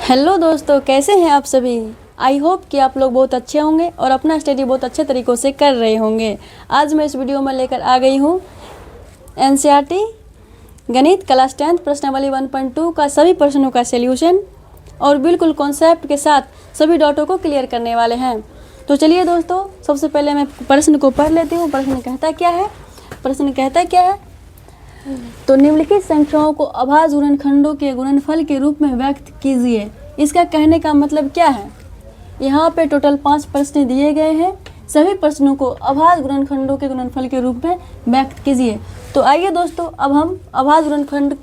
Hello दोस्तों, कैसे हैं आप सभी। आई होप कि आप लोग बहुत अच्छे होंगे और अपना स्टडी बहुत अच्छे तरीक़ों से कर रहे होंगे। आज मैं इस वीडियो में लेकर आ गई हूँ एनसीईआरटी गणित क्लास 10 प्रश्नावली 1.2 का सभी प्रश्नों का सॉल्यूशन और बिल्कुल कॉन्सेप्ट के साथ सभी डाउटों को क्लियर करने वाले हैं। तो चलिए दोस्तों, सबसे पहले मैं प्रश्न को पढ़ लेती हूँ। प्रश्न कहता क्या है। तो निम्नलिखित संख्याओं को अभाज्य गुणनखंडों के गुणनफल के रूप में व्यक्त कीजिए। इसका कहने का मतलब क्या है। यहाँ पे टोटल 5 प्रश्न दिए गए हैं। सभी प्रश्नों को अभाज्य गुणनखंडों के गुणनफल के रूप में व्यक्त कीजिए। तो आइए दोस्तों, अब हम अभाज्य गुणनखंड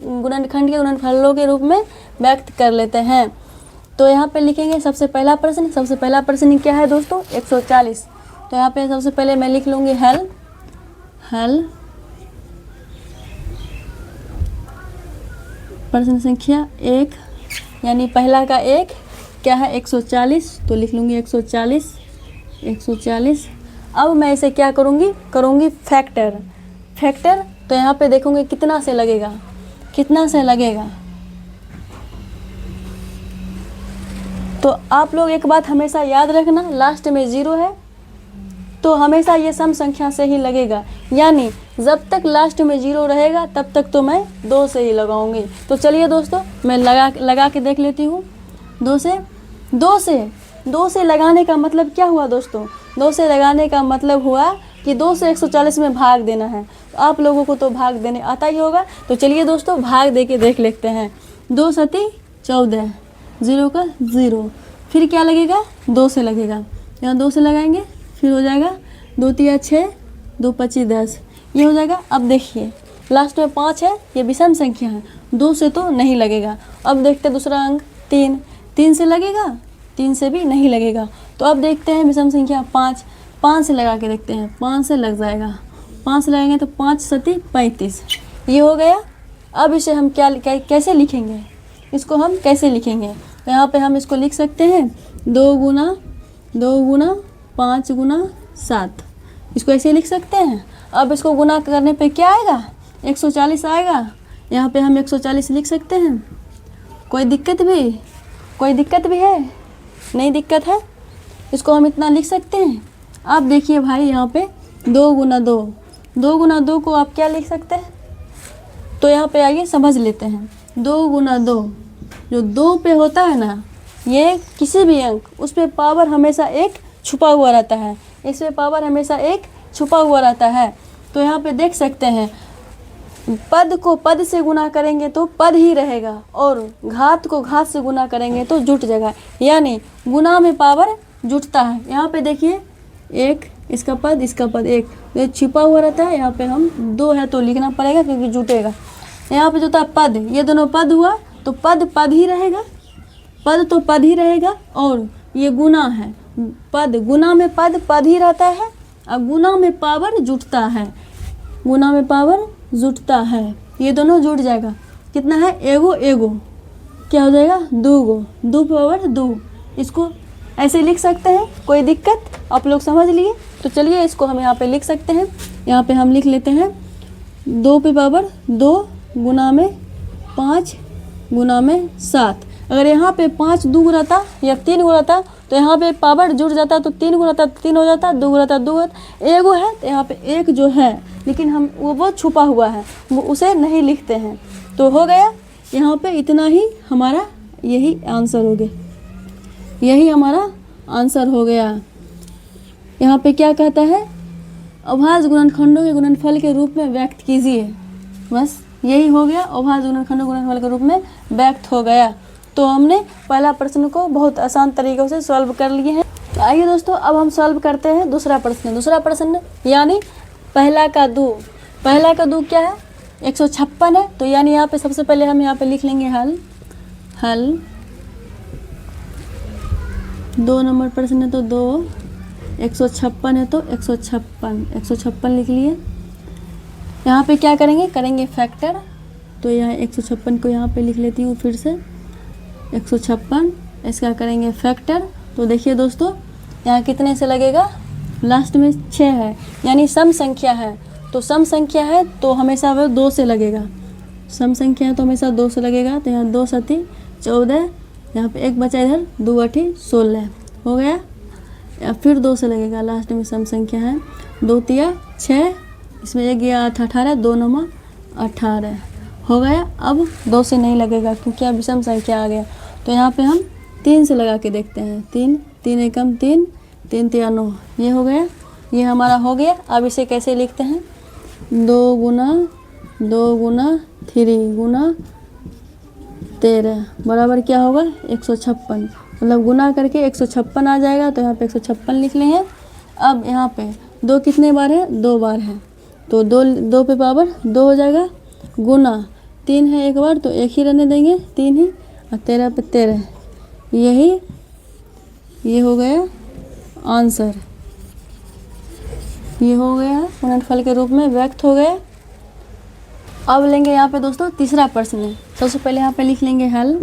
के गुणनफलों के रूप में व्यक्त कर लेते हैं। तो यहाँ पे लिखेंगे सबसे पहला प्रश्न क्या है दोस्तों, 140। तो यहाँ पे सबसे पहले मैं लिख लूँगी हल प्रश्न संख्या 1, यानी पहला का 1 क्या है 140। तो लिख लूँगी 140। अब मैं इसे क्या करूँगी फैक्टर। तो यहाँ पे देखूँगी कितना से लगेगा। तो आप लोग एक बात हमेशा याद रखना, लास्ट में 0 है तो हमेशा ये सम संख्या से ही लगेगा, यानी जब तक लास्ट में 0 रहेगा तब तक तो मैं 2 से ही लगाऊंगी। तो चलिए दोस्तों, मैं लगा के देख लेती हूँ। 2 से लगाने का मतलब क्या हुआ दोस्तों। 2 से लगाने का मतलब हुआ कि 2 से 140 में भाग देना है। तो आप लोगों को तो भाग देने आता ही होगा। तो चलिए दोस्तों, भाग दे के देख लेते हैं। 2 सती 14, 0 का 0, फिर क्या लगेगा 2 से लगेगा। यहाँ 2 से लगाएंगे, फिर हो जाएगा 2 तिया 6, 2 पच्ची 10, ये हो जाएगा। अब देखिए लास्ट में 5 है, ये विषम संख्या है, 2 से तो नहीं लगेगा। अब देखते हैं दूसरा अंक 3 से लगेगा, 3 से भी नहीं लगेगा। तो अब देखते हैं विषम संख्या 5 से लगा के देखते हैं, 5 से लग जाएगा। 5 से लगाएंगे तो 5 सती 35, ये हो गया। अब इसे हम कैसे लिखेंगे, इसको हम कैसे लिखेंगे। तो यहाँ पे हम इसको लिख सकते हैं 2 गुना 5 गुना 7, इसको ऐसे लिख सकते हैं। अब इसको गुना करने पे क्या आएगा 140 आएगा। यहाँ पे हम 140 लिख सकते हैं। कोई दिक्कत भी है, नहीं दिक्कत है, इसको हम इतना लिख सकते हैं। आप देखिए भाई, यहाँ पे 2 गुना 2 को आप क्या लिख सकते हैं। तो यहाँ पे आइए समझ लेते हैं। 2 गुना 2, जो 2 पे होता है ना, ये किसी भी अंक उस पर पावर हमेशा 1 छुपा हुआ रहता है, इसमें पावर हमेशा 1 छुपा हुआ रहता है। तो यहाँ पे देख सकते हैं, पद को पद से गुना करेंगे तो पद ही रहेगा, और घात को घात से गुना करेंगे तो जुट जाएगा, यानी गुना में पावर जुटता है। यहाँ पे देखिए 1, इसका पद 1, ये छिपा हुआ रहता है। यहाँ पे हम 2 है तो लिखना पड़ेगा क्योंकि जुटेगा। यहाँ पे जो था पद, ये दोनों पद हुआ तो पद ही रहेगा, पद ही रहेगा। और ये गुना है, पद गुना में पद ही रहता है, और गुना में पावर जुटता है, ये दोनों जुट जाएगा। कितना है एगो, क्या हो जाएगा 2 पावर 2। इसको ऐसे लिख सकते हैं, कोई दिक्कत आप लोग समझ लिए। तो चलिए इसको हम यहाँ पे लिख सकते हैं। यहाँ पे हम लिख लेते हैं 2 पे पावर 2 गुना में 5 गुना में 7। अगर यहाँ पे 5 2 रहता या 3 रहता तो यहाँ पे पावर जुड़ जाता, तो 3 रहता 3 हो जाता, 2 रहता 2 होता। एगो है तो यहाँ पे 1 जो है, लेकिन हम वो छुपा हुआ है, वो उसे नहीं लिखते हैं। तो हो गया यहाँ पे इतना ही, हमारा यही आंसर हो गया। यहाँ पे क्या कहता है, अभाज्य गुणनखंडों के गुणनफल के रूप में व्यक्त कीजिए। बस यही हो गया, अभाज्य गुणनखंडों गुणनफल के रूप में व्यक्त हो गया। तो हमने पहला प्रश्न को बहुत आसान तरीक़ों से सॉल्व कर लिए हैं। तो आइए दोस्तों, अब हम सॉल्व करते हैं दूसरा प्रश्न, यानी पहला का दो क्या है 156 है। तो यानी यहाँ पे सबसे पहले हम यहाँ पे लिख लेंगे हल 2 नंबर प्रश्न है तो 2, 156 है तो 156 लिख लिए। यहाँ पे क्या करेंगे फैक्टर। तो यहाँ 156 को यहाँ पे लिख लेती हूँ फिर से 156, इसका करेंगे फैक्टर। तो देखिए दोस्तों, यहाँ कितने से लगेगा, लास्ट में 6 है, यानी सम संख्या है। तो सम संख्या है तो हमेशा वह 2 से लगेगा, सम संख्या है तो हमेशा 2 से लगेगा। तो यहाँ 2 सती 14, यहाँ पे 1 बचा, इधर 2 8 16 हो गया। या फिर 2 से लगेगा, लास्ट में सम संख्या है, 2 तिया 6, इसमें 1 गया 18, 2 9 18 हो गया। अब 2 से नहीं लगेगा क्योंकि अब विषम संख्या आ गया। तो यहाँ पे हम 3 से लगा के देखते हैं, 3 3 एकम 3, 3 तिया 9, ये हो गया, ये हमारा हो गया। अब इसे कैसे लिखते हैं, 2 गुना 3 गुना 13 बराबर क्या होगा 156, मतलब गुना करके 156 आ जाएगा। तो यहाँ पे 156 लिख लेंगे। अब यहाँ पे 2 कितने बार है, 2 बार है, तो 2 पे पावर 2 हो जाएगा, गुना 3 है 1 बार तो 1 ही रहने देंगे, 3 ही, और 13 पे 13, ये हो गया आंसर, ये हो गया गुणनफल के रूप में व्यक्त हो गया। अब लेंगे यहाँ पे दोस्तों तीसरा प्रश्न। सबसे पहले यहाँ पे लिख लेंगे हल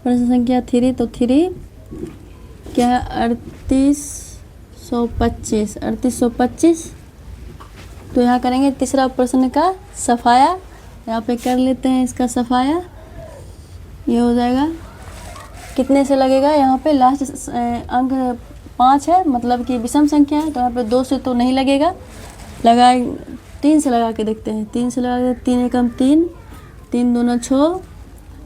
प्रश्न संख्या 3। तो 3 क्या है, 3825। तो यहाँ करेंगे तीसरा प्रश्न का सफाया, यहाँ पे कर लेते हैं इसका सफाया। ये हो जाएगा, कितने से लगेगा, यहाँ पे लास्ट अंक 5 है, मतलब कि विषम संख्या है, तो यहाँ पे 2 से तो नहीं लगेगा, 3 से लगा के देखते हैं। 3 से लगा के 3 एकम 3, 3 दूना 6,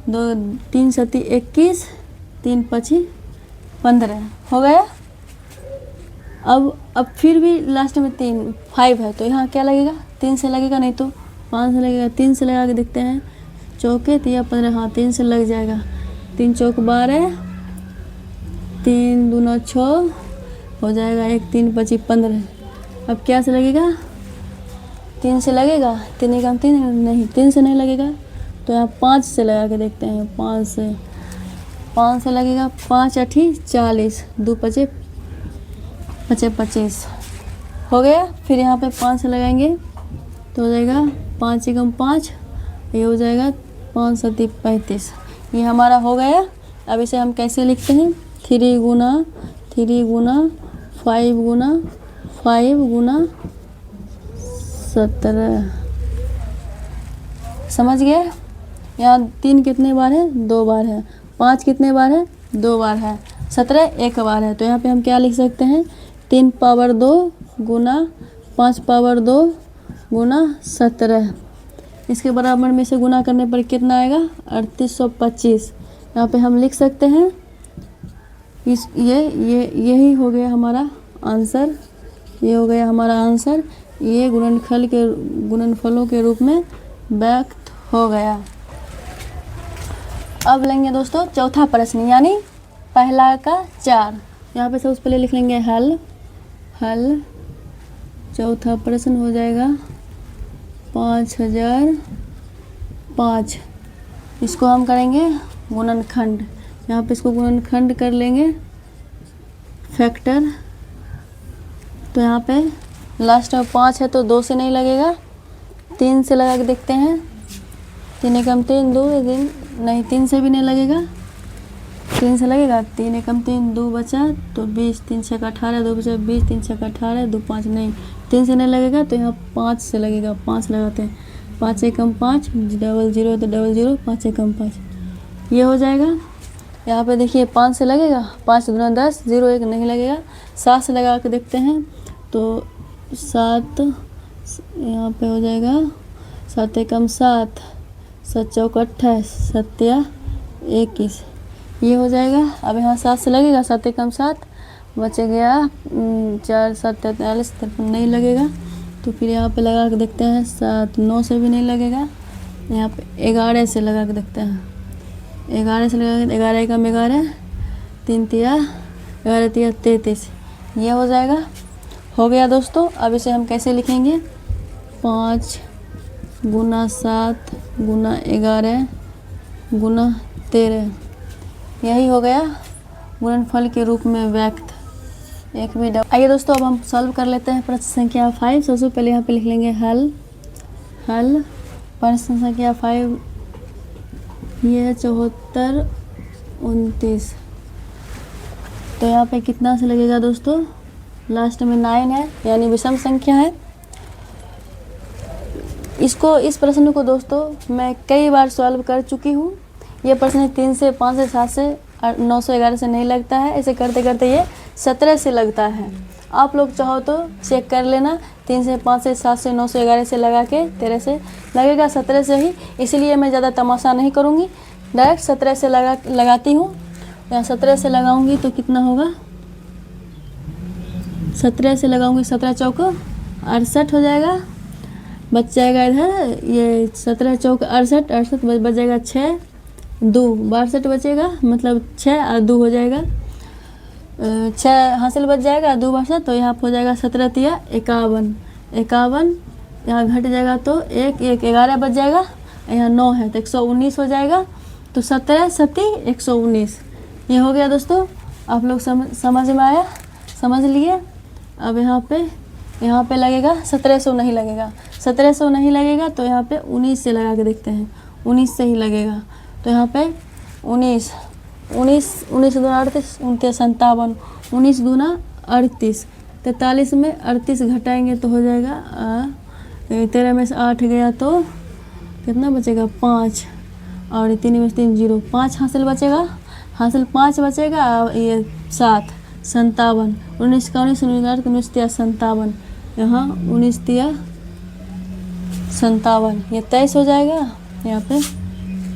2 3 सती 21, 3 पची 15 हो गया। अब फिर भी लास्ट में 5 है, तो यहाँ क्या लगेगा, 3 से लगेगा, नहीं तो 5 से लगेगा। 3 से लगा के देखते हैं, चौके तिया 15, हाँ 3 से लग जाएगा, 3 चौक 12, 3 दूना 6 हो जाएगा, 1 3 पची 15। अब क्या से लगेगा, 3 से लगेगा, 3 एकम 3 नहीं, 3 से नहीं लगेगा, तो यहाँ 5 से लगा के देखते हैं। 5 से लगेगा, 5 8 40, 2 पचे 25 हो गया। फिर यहाँ पे 5 से लगाएंगे तो हो जाएगा 5 एकम 5, ये हो जाएगा 5 सती 35, ये हमारा हो गया। अब इसे हम कैसे लिखते हैं, 3 गुना 5 गुना 17, समझ गए। यहाँ 3 कितने बार है, 2 बार है, 5 कितने बार है, 2 बार है, 17 1 बार है। तो यहाँ पे हम क्या लिख सकते हैं, 3 पावर 2 गुना 5 पावर 2 गुना 17, इसके बराबर में से गुना करने पर कितना आएगा, 3825। यहाँ पे हम लिख सकते हैं यही हो गया हमारा आंसर, ये हो गया हमारा आंसर, ये गुणनफलों के रूप में व्यक्त हो गया। अब लेंगे दोस्तों चौथा प्रश्न, यानी पहला का 4। यहाँ पे सबसे पहले लिख लेंगे हल चौथा प्रश्न हो जाएगा 5005। इसको हम करेंगे गुणनखंड, यहाँ पे इसको गुणनखंड कर लेंगे फैक्टर। तो यहाँ पे लास्ट में 5 है तो 2 से नहीं लगेगा, 3 से लगा के देखते हैं। 3 एकम 3 2 नहीं, 3 से भी नहीं लगेगा, 3 से लगेगा, 3 एकम 3 2 बचा तो 20, 3 छक 18, 2 बचा 20, 3 छक 18, 2 5 नहीं, 3 से नहीं लगेगा, तो यहाँ 5 से लगेगा। 5 लगाते हैं, 5 एकम 5 0 0 तो 0 5 एकम 5, ये हो जाएगा। यहाँ पे देखिए 5 से लगेगा, 5 दूना 10, 0 1 नहीं लगेगा। 7 से लगा के देखते हैं तो 7 यहाँ पे हो जाएगा, 7 एकम 7, 7 चौक 28, 7 21, ये हो जाएगा। अब यहाँ 7 से लगेगा, 7 एकम 7 बचे गया 4 7 43 53 नहीं लगेगा। तो फिर यहाँ पे लगा के देखते हैं 7 9 से भी नहीं लगेगा। यहाँ पे 11 से लगा के देखते हैं, 11 से लगा के 11 एकम 11, 3 तिया 11 तिया 33, ये हो जाएगा। हो गया दोस्तों। अब इसे हम कैसे लिखेंगे, 5 गुना 7 गुना 11 गुना 13, यही हो गया गुणनफल के रूप में व्यक्त। एक भी आइए दोस्तों अब हम सॉल्व कर लेते हैं प्रश्न संख्या 5। सबसे पहले यहाँ पे लिख लेंगे हल प्रश्न संख्या 5, ये है 74 29। तो यहाँ पे कितना से लगेगा दोस्तों, लास्ट में 9 है, यानी विषम संख्या है। इस प्रश्न को दोस्तों मैं कई बार सॉल्व कर चुकी हूँ, ये प्रश्न 3 से 5 से 7 से 911 से नहीं लगता है। ऐसे करते करते ये 17 से लगता है। आप लोग चाहो तो चेक कर लेना, 3 से 5 से 7 से 911 से लगा के 13 से लगेगा, 17 से ही। इसलिए मैं ज़्यादा तमाशा नहीं करूँगी, डायरेक्ट 17 से लगाती हूँ। यहाँ 17 से लगाऊंगी तो कितना होगा, 17 से लगाऊंगी, 17 चौक 68 हो जाएगा, बच जाएगा इधर ये 17 चौक 68, 68 बच जाएगा 6, 2 62 बचेगा, मतलब 6 और 2 हो जाएगा 6 हासिल बच जाएगा, 2 62, तो यहाँ हो जाएगा 17 तिया 51, 51 यहाँ घट जाएगा तो 1 1 11 बच जाएगा, यहाँ 9 है तो 119 हो जाएगा। तो 17 सती 119 ये हो गया दोस्तों। आप लोग समझ में आया, समझ लिए। अब यहाँ पे लगेगा 1700 नहीं लगेगा, 1700 नहीं लगेगा तो यहाँ पे 19 से लगा के देखते हैं, 19 से ही लगेगा। तो यहाँ पे 19 दूना 38, 29 57, 19 दूना 38, 43 में 38 घटाएंगे तो हो जाएगा 13 में से 8 गया तो कितना बचेगा 5, और 3 में से 3 0, 5 हासिल बचेगा, हासिल 5 बचेगा, ये 7 57, 19 का 19, 19 तिया 57, यहाँ 19 तिया 57, ये 23 हो जाएगा। यहाँ पे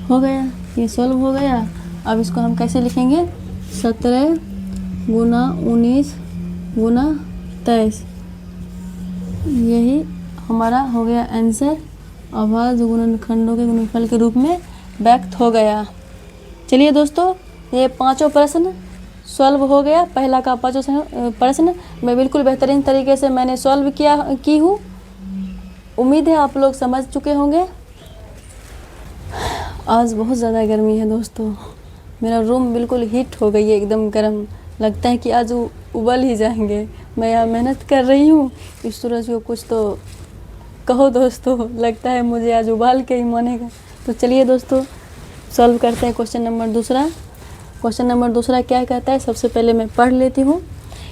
हो गया, ये सॉल्व हो गया। अब इसको हम कैसे लिखेंगे, 17 गुना 19 गुना 23, यही हमारा हो गया आंसर। अभाज्य गुणनखंडों के गुणनफल के रूप में व्यक्त हो गया। चलिए दोस्तों, ये पांचों प्रश्न सॉल्व हो गया। पहला का पांचों प्रश्न मैं बिल्कुल बेहतरीन तरीके से मैंने सॉल्व की हूँ। उम्मीद है आप लोग समझ चुके होंगे। आज बहुत ज़्यादा गर्मी है दोस्तों, मेरा रूम बिल्कुल हीट हो गई है, एकदम गर्म लगता है कि आज उबल ही जाएंगे। मैं यहाँ मेहनत कर रही हूँ, इस सूरज को कुछ तो कहो दोस्तों, लगता है मुझे आज उबाल के ही मानेगा। तो चलिए दोस्तों सॉल्व करते हैं क्वेश्चन नंबर दूसरा। क्वेश्चन नंबर दूसरा क्या कहता है, सबसे पहले मैं पढ़ लेती हूँ।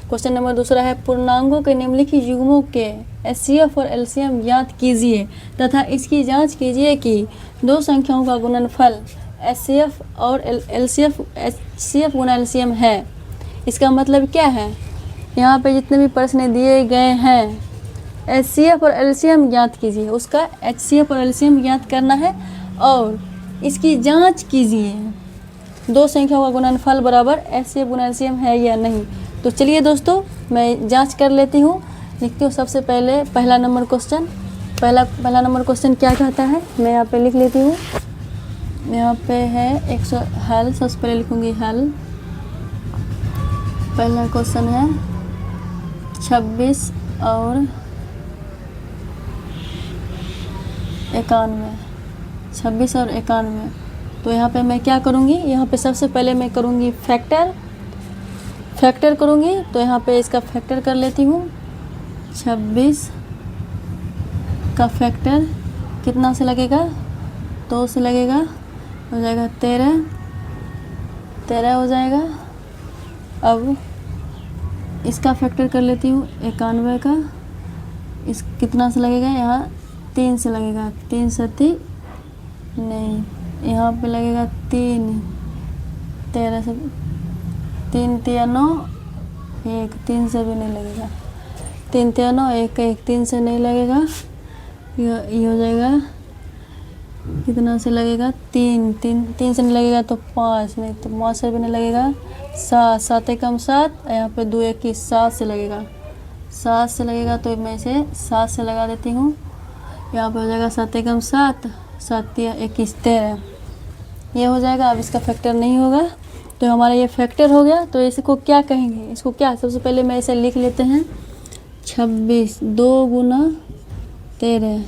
क्वेश्चन नंबर दूसरा है, पूर्णांकों के निम्नलिखित युग्मों के एचसीएफ और एलसीएम ज्ञात कीजिए तथा इसकी जांच कीजिए कि दो संख्याओं का गुणनफल एचसीएफ और एचसीएफ गुना एलसीएम है। इसका मतलब क्या है, यहाँ पे जितने भी प्रश्न दिए गए हैं एचसीएफ और एलसीएम ज्ञात कीजिए, उसका एचसीएफ और एलसीएम ज्ञात करना है और इसकी जांच कीजिए दो संख्याओं का गुणनफल बराबर एचसीएफ गुना एलसीएम है या नहीं। तो चलिए दोस्तों मैं जांच कर लेती हूँ, लिखती हूँ। सबसे पहले पहला नंबर क्वेश्चन, पहला नंबर क्वेश्चन क्या कहता है, मैं यहाँ पे लिख लेती हूँ। यहाँ पे है हल, सबसे पहले लिखूँगी हल। पहला क्वेश्चन है 26 और 91, 26 और 91। तो यहाँ पे मैं क्या करूँगी, यहाँ पे सबसे पहले मैं करूँगी फैक्टर करूँगी। तो यहाँ पे इसका फैक्टर कर लेती हूँ। 26 का फैक्टर कितना से लगेगा, 2 से लगेगा, हो जाएगा 13 हो जाएगा। अब इसका फैक्टर कर लेती हूँ 91 का, इस कितना से लगेगा, यहाँ 3 से लगेगा, 3 सती नहीं, यहाँ पे लगेगा 3, 13 से 3 तिया 9, 1 3 से भी नहीं लगेगा, 3 तिया 9, 1 1 3 से नहीं लगेगा। ये हो जाएगा कितना से लगेगा, 3 से नहीं लगेगा तो 5 नहीं, तो 5 से भी नहीं लगेगा। 7 7 एकम 7, यहाँ पे 2 1 7 से लगेगा, 7 से लगेगा तो मैं इसे 7 से लगा देती हूँ। यहाँ पे हो जाएगा 7 एकम 7, 7 या 21 13, ये हो जाएगा। अब इसका फैक्टर नहीं होगा तो हमारा ये फैक्टर हो गया। तो इसको क्या कहेंगे, इसको क्या, सबसे पहले मैं इसे लिख लेते हैं। 26 2 गुना 13,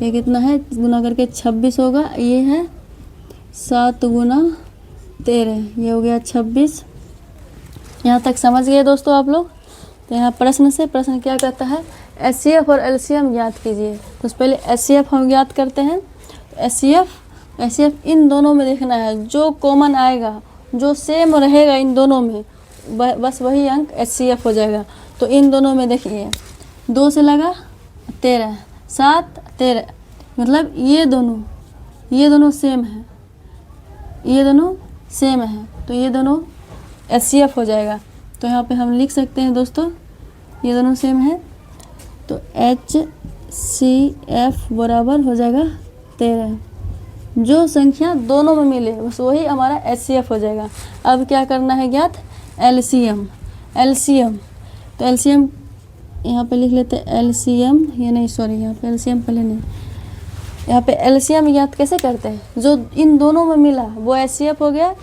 ये कितना है, गुना करके 26 होगा। ये है 7 गुना 13, ये हो गया 26। यहाँ तक समझ गए दोस्तों आप लोग। तो यहाँ प्रश्न क्या कहता है, एचसीएफ और एलसीएम ज्ञात कीजिए। तो पहले एचसीएफ हम ज्ञात करते हैं। एचसीएफ इन दोनों में देखना है, जो कॉमन आएगा, जो सेम रहेगा इन दोनों में, बस वही अंक एचसीएफ हो जाएगा। तो इन दोनों में देखिए 2 से लगा 13, 7 13, मतलब ये दोनों सेम है, ये दोनों सेम है, तो ये दोनों HCF हो जाएगा। तो यहाँ पे हम लिख सकते हैं दोस्तों, ये दोनों सेम है, तो HCF बराबर हो जाएगा 13। जो संख्या दोनों में मिले बस वही हमारा HCF हो जाएगा। अब क्या करना है ज्ञात, LCM। तो LCM यहाँ पे लिख लेते हैं LCM, ये नहीं सॉरी, यहाँ पे LCM पहले नहीं, यहाँ पे LCM ज्ञात कैसे करते हैं, जो इन दोनों में मिला वो HCF हो गया,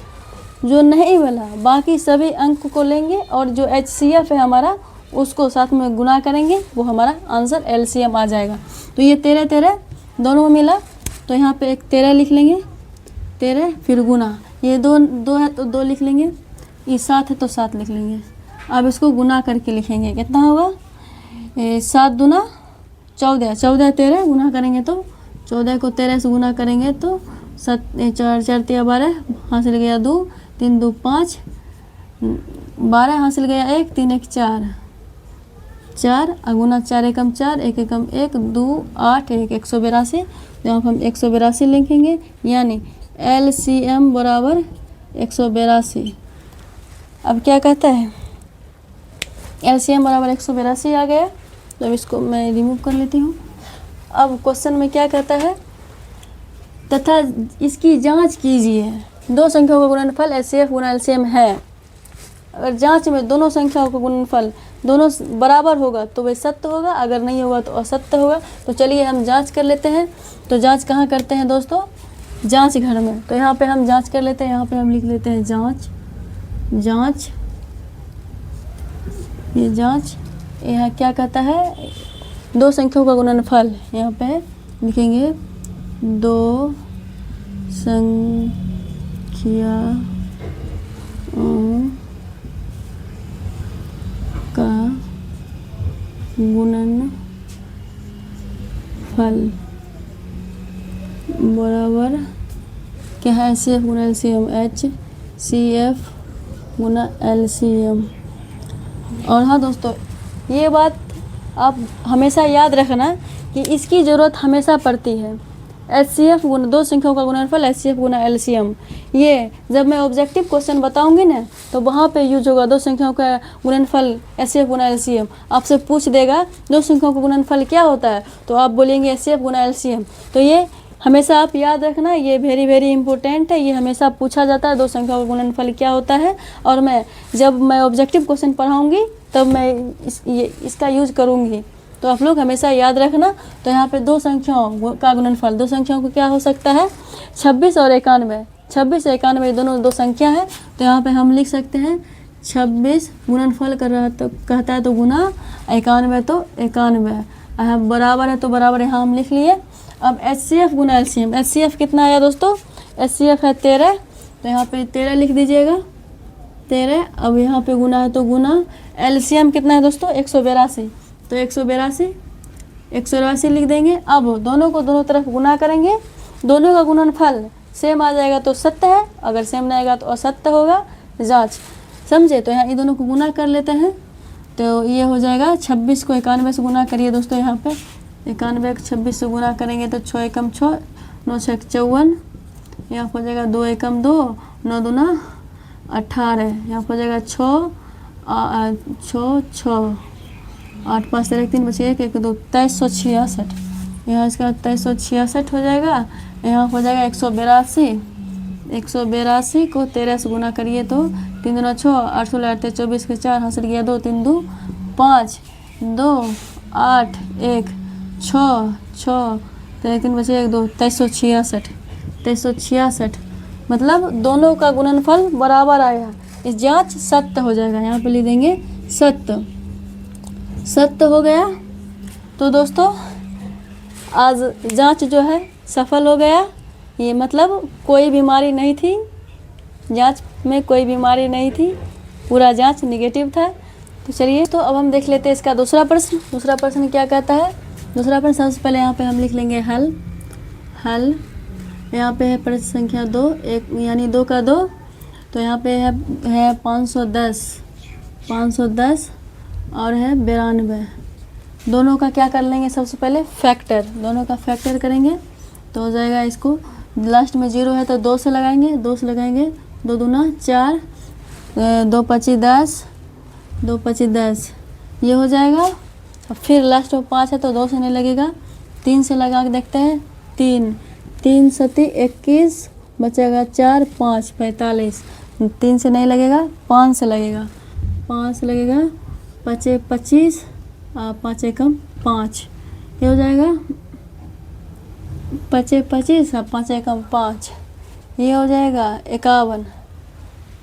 जो नहीं मिला बाकी सभी अंक को लेंगे और जो HCF है हमारा उसको साथ में गुना करेंगे, वो हमारा आंसर LCM आ जाएगा। तो ये 13 दोनों में मिला, तो यहाँ पे एक 13 लिख लेंगे, 13 फिर गुना, ये दो है तो 2 लिख लेंगे, ये 7 है तो 7 लिख लेंगे। अब इसको गुना करके लिखेंगे, कितना होगा, 7 दूना 14, 13 गुना करेंगे तो 14 को 13 से गुना करेंगे तो 7 4 4 12 हासिल गया 2, 3 2 5 12 हासिल गया 1, 3 1 4 गुना 4 एकम 4 1 एकम 1 2 8 1 182। तो यहाँ पर हम 182 लिखेंगे, यानी LCM बराबर 182। अब क्या कहता है, LCM बराबर 182 आ गया। तो अब इसको मैं रिमूव कर लेती हूँ। अब क्वेश्चन में क्या कहता है, तथा इसकी जांच कीजिए, दो संख्याओं का गुणनफल HCF गुना LCM है। अगर जांच में दोनों संख्याओं का गुणनफल दोनों बराबर होगा तो वह सत्य होगा, अगर नहीं होगा तो असत्य होगा। तो चलिए हम जांच कर लेते हैं। तो जांच कहाँ करते हैं दोस्तों, जांच घर में। तो यहाँ पे हम जांच कर लेते हैं, यहाँ पे हम लिख लेते हैं जांच, ये जांच, यह क्या कहता है, दो संख्याओं का गुणनफल, यहाँ पे लिखेंगे दो संख्याओं का गुणनफल बराबर क्या है, HCF गुना LCM, HCF गुना LCM। और हाँ दोस्तों, ये बात आप हमेशा याद रखना कि इसकी ज़रूरत हमेशा पड़ती है। HCF गुना दो संख्याओं का गुणनफल HCF गुना LCM, ये जब मैं ऑब्जेक्टिव क्वेश्चन बताऊंगी ना तो वहाँ पे यूज होगा। दो संख्याओं का गुणनफल HCF गुना LCM आपसे पूछ देगा दो संख्याओं का गुणनफल क्या होता है, तो आप बोलेंगे HCF गुना LCM। तो ये हमेशा आप याद रखना, ये वेरी इंपॉर्टेंट है, ये हमेशा पूछा जाता है दो संख्याओं का गुणनफल क्या होता है। और जब मैं ऑब्जेक्टिव क्वेश्चन पढ़ाऊँगी तब मैं इसका यूज करूँगी, तो आप लोग हमेशा याद रखना। तो यहाँ पे दो संख्याओं का गुणनफल, दो संख्याओं को क्या हो सकता है, 26 और 91। 26 और 91 दोनों दो संख्या है, तो यहाँ पे हम लिख सकते हैं 26 गुणनफल कर रहा तो कहता है तो गुना 91 तो 91, बराबर है तो बराबर यहाँ हम लिख लिए। अब HCF गुना LCM, HCF कितना आया दोस्तों, HCF है 13, तो यहाँ पे 13 लिख दीजिएगा 13। अब यहाँ पे गुना है तो गुना, LCM कितना है दोस्तों 182, तो 182 लिख देंगे। अब दोनों को दोनों तरफ गुना करेंगे, दोनों का गुणनफल सेम आ जाएगा तो सत्य है, अगर सेम नहीं आएगा तो असत्य होगा। जांच, समझे। तो यहाँ ये दोनों को गुना कर लेते हैं, तो ये हो जाएगा 26 को 91 से गुना करिए दोस्तों, यहाँ पे 91 को 26 से गुना करेंगे तो 6 एकम 6, 9 6 54, यहाँ हो जाएगा 2 एकम 2, 9 दूना 18, यहाँ हो जाएगा 6 8 5 3 बचे 1 1 2 2366, यहाँ इसका 2366 हो जाएगा। यहाँ हो जाएगा 182 को 13 से गुना करिए तो 3 दूना 6, 8 16 8 24 के 4 हासिल गया 2, 3 2 5 2 8 1 6 6 3 बचे 1 2 2366, मतलब दोनों का गुणनफल बराबर आया। इस जांच सत्य हो जाएगा, यहाँ पे लिख देंगे सत्य हो गया। तो दोस्तों आज जांच जो है सफल हो गया, ये मतलब कोई बीमारी नहीं थी, जांच में कोई बीमारी नहीं थी, पूरा जांच नेगेटिव था। तो चलिए, तो अब हम देख लेते हैं इसका दूसरा प्रश्न। दूसरा प्रश्न क्या कहता है, दूसरा प्रश्न सबसे पहले यहाँ पे हम लिख लेंगे हल। यहाँ पे है प्रश्न संख्या 2, एक यानी 2 का 2, तो यहाँ पे है 510 और है 92। दोनों का क्या कर लेंगे, सबसे पहले फैक्टर, दोनों का फैक्टर करेंगे तो हो जाएगा इसको लास्ट में 0 है तो 2 से लगाएंगे, 2 से लगाएंगे, 2 दूना 4, 2 पची 10, 2 पची 10, ये हो जाएगा। और फिर लास्ट में 5 है तो 2 से नहीं लगेगा, 3 से लगा के देखते हैं, 3, 3 सती 21, बचेगा 4, 5 45, 3 से नहीं लगेगा, 5 से लगेगा, 5 से लगेगा, 5 25, 5 एकम 5, ये हो जाएगा 5 25 और 5 एकम 5, ये हो जाएगा 51,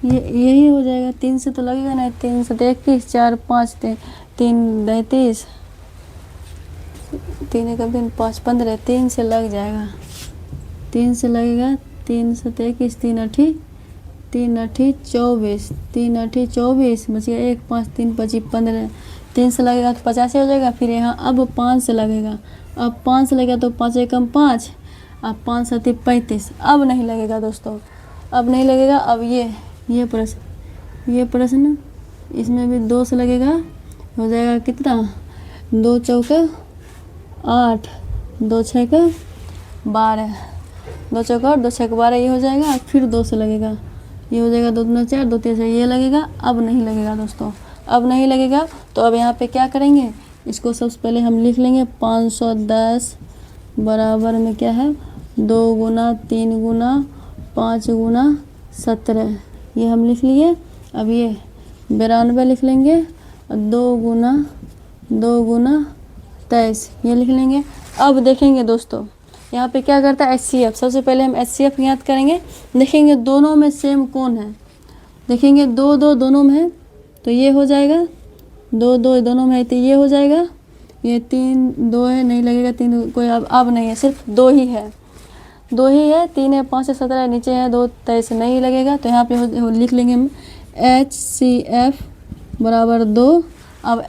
ये यही हो जाएगा। 3 से तो लगेगा नहीं, 3 से 21, 4 5 3 33, 3 एकम 3 5 15, 3 से लग जाएगा, 3 से लगेगा, 3 से 21, 3 अठी 24, 3 अठी 24, बचिए 1 5 3 25 15, 3 से लगेगा तो 85 हो जाएगा। फिर यहाँ अब 5 से लगेगा, अब 5 से लगेगा तो 5 एकम 5, अब 5 सती 35, अब नहीं लगेगा दोस्तों, अब नहीं लगेगा। अब ये प्रश्न इसमें भी 2 से लगेगा, हो जाएगा कितना, 2 चौके 8, 2 छक्के 12, 2 चौके 8, 2 छक्के 12, ये हो जाएगा। फिर 2 से लगेगा, ये हो जाएगा 2 दूना 4, 2 3 से ये लगेगा, अब नहीं लगेगा दोस्तों, अब नहीं लगेगा। तो अब यहाँ पे क्या करेंगे, इसको सबसे पहले हम लिख लेंगे 510 बराबर में क्या है, 2 गुना 3 गुना 5 गुना 17, ये हम लिख लिए। अब ये 92 लिख लेंगे, और 2 गुना 23, ये लिख लेंगे। अब देखेंगे दोस्तों यहाँ पे क्या करता है HCF, सबसे पहले हम HCF याद करेंगे, देखेंगे दोनों में सेम कौन है, देखेंगे 2 2 दोनों में है तो ये हो जाएगा, 2 2 दोनों में है तो ये हो जाएगा, ये 3 2 है नहीं लगेगा, 3 कोई अब नहीं है, सिर्फ 2 ही है, 2 ही है, 3 है 5 है 17 नीचे है 2 23 नहीं लगेगा। तो यहाँ पे लिख लेंगे हम HCF बराबर 2। अब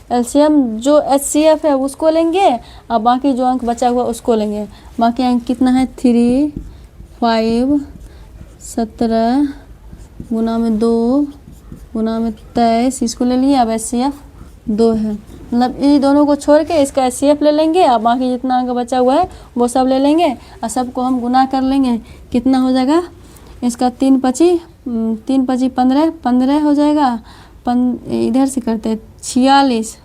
LCM जो HCF है उसको लेंगे, और बाकी जो अंक बचा हुआ उसको लेंगे। बाकी अंक कितना है, 3 5 17 गुना में 2 गुना में 23, इसको ले लिए। अब HCF 2 है, मतलब ये दोनों को छोड़ के इसका HCF ले लेंगे, और बाकी जितना अंक बचा हुआ है वो सब ले लेंगे, और सबको हम गुना कर लेंगे। कितना हो जाएगा इसका, 3 पची 15 15 हो जाएगा, इधर से करते 46,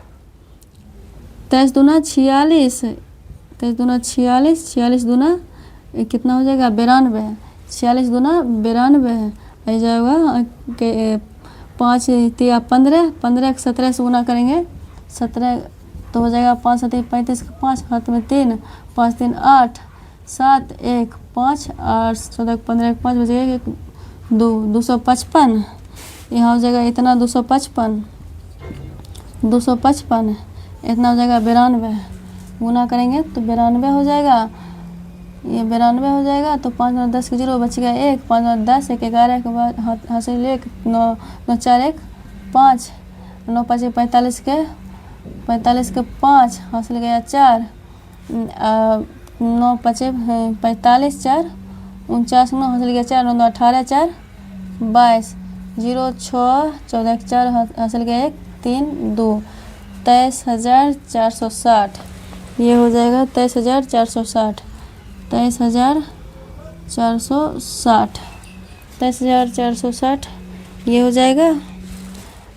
23 दूना 46, 23 दूना 46, 46 दूना कितना हो जाएगा 92, 46 दूना 92 है, आ जाएगा के 5 तिया 15, 15 17 से गुना करेंगे, 17 तो हो जाएगा 5 7 35 5, हाथ में 3, 5 3 8 7 1 5 8 14 15 5 बचेगा 2 255, यहाँ हो जाएगा इतना 255 इतना हो जाएगा 92, गुना करेंगे तो 92 हो जाएगा, ये 92 हो जाएगा। तो 5 और 10 के 0 बच गया 1, 5 और 10 1 11 के बाद हासिल 1 9 9 4 1 5 9 5 45 के 5 हासिल गया 4 9 5 45 4 49 9 हासिल गया 4 9 18 4 22 0 6 14 4 हासिल गया 1 3 2 23,460, ये हो जाएगा 23,460 23,460 ये हो जाएगा।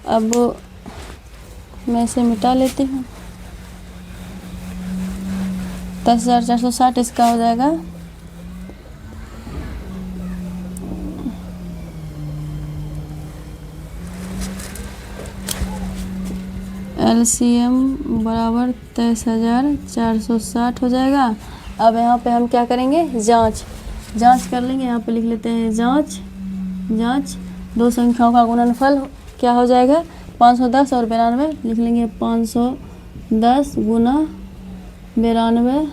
अब मैं इसे मिटा लेती हूँ, 23,460 इसका हो जाएगा। LCM बराबर 23,460 हो जाएगा। अब यहाँ पे हम क्या करेंगे, जांच कर लेंगे। यहाँ पे लिख लेते हैं जांच दो संख्याओं का गुणनफल क्या हो जाएगा 510 और 92, लिख लेंगे 510 गुना 92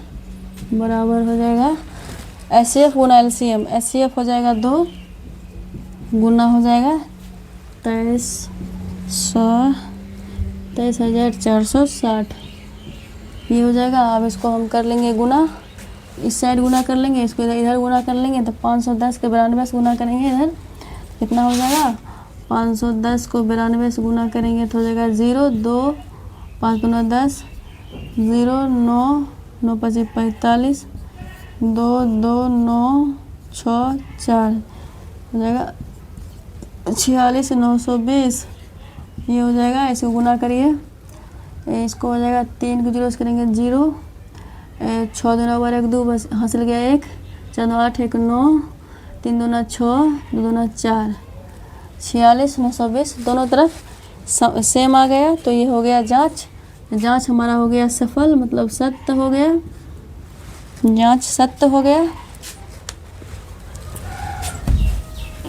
बराबर हो जाएगा HCF गुना LCM। HCF हो जाएगा 2 गुना हो जाएगा 23,460, ये हो जाएगा। अब इसको हम कर लेंगे गुना, इस साइड गुना कर लेंगे, इसको इधर गुना कर लेंगे। तो 510 के 92 से गुना करेंगे, इधर कितना हो जाएगा 510 को 92 से गुना करेंगे तो हो जाएगा 0 2 5 दूना 10 0 9 9 5 45 2 2 9 6 4 हो जाएगा 46 920। ये हो जाएगा, इसको गुना करिए, इसको हो जाएगा 3 को 0 से करेंगे 0, 6 दूना 1 2 बस हासिल गया 1, 4 2 8 1 9, 3 दूना 6 2 दूना 4, 46 920 दोनों तरफ सेम आ गया। तो ये हो गया जांच। जांच हमारा हो गया सफल, मतलब सत्य हो गया, जांच सत्य हो गया।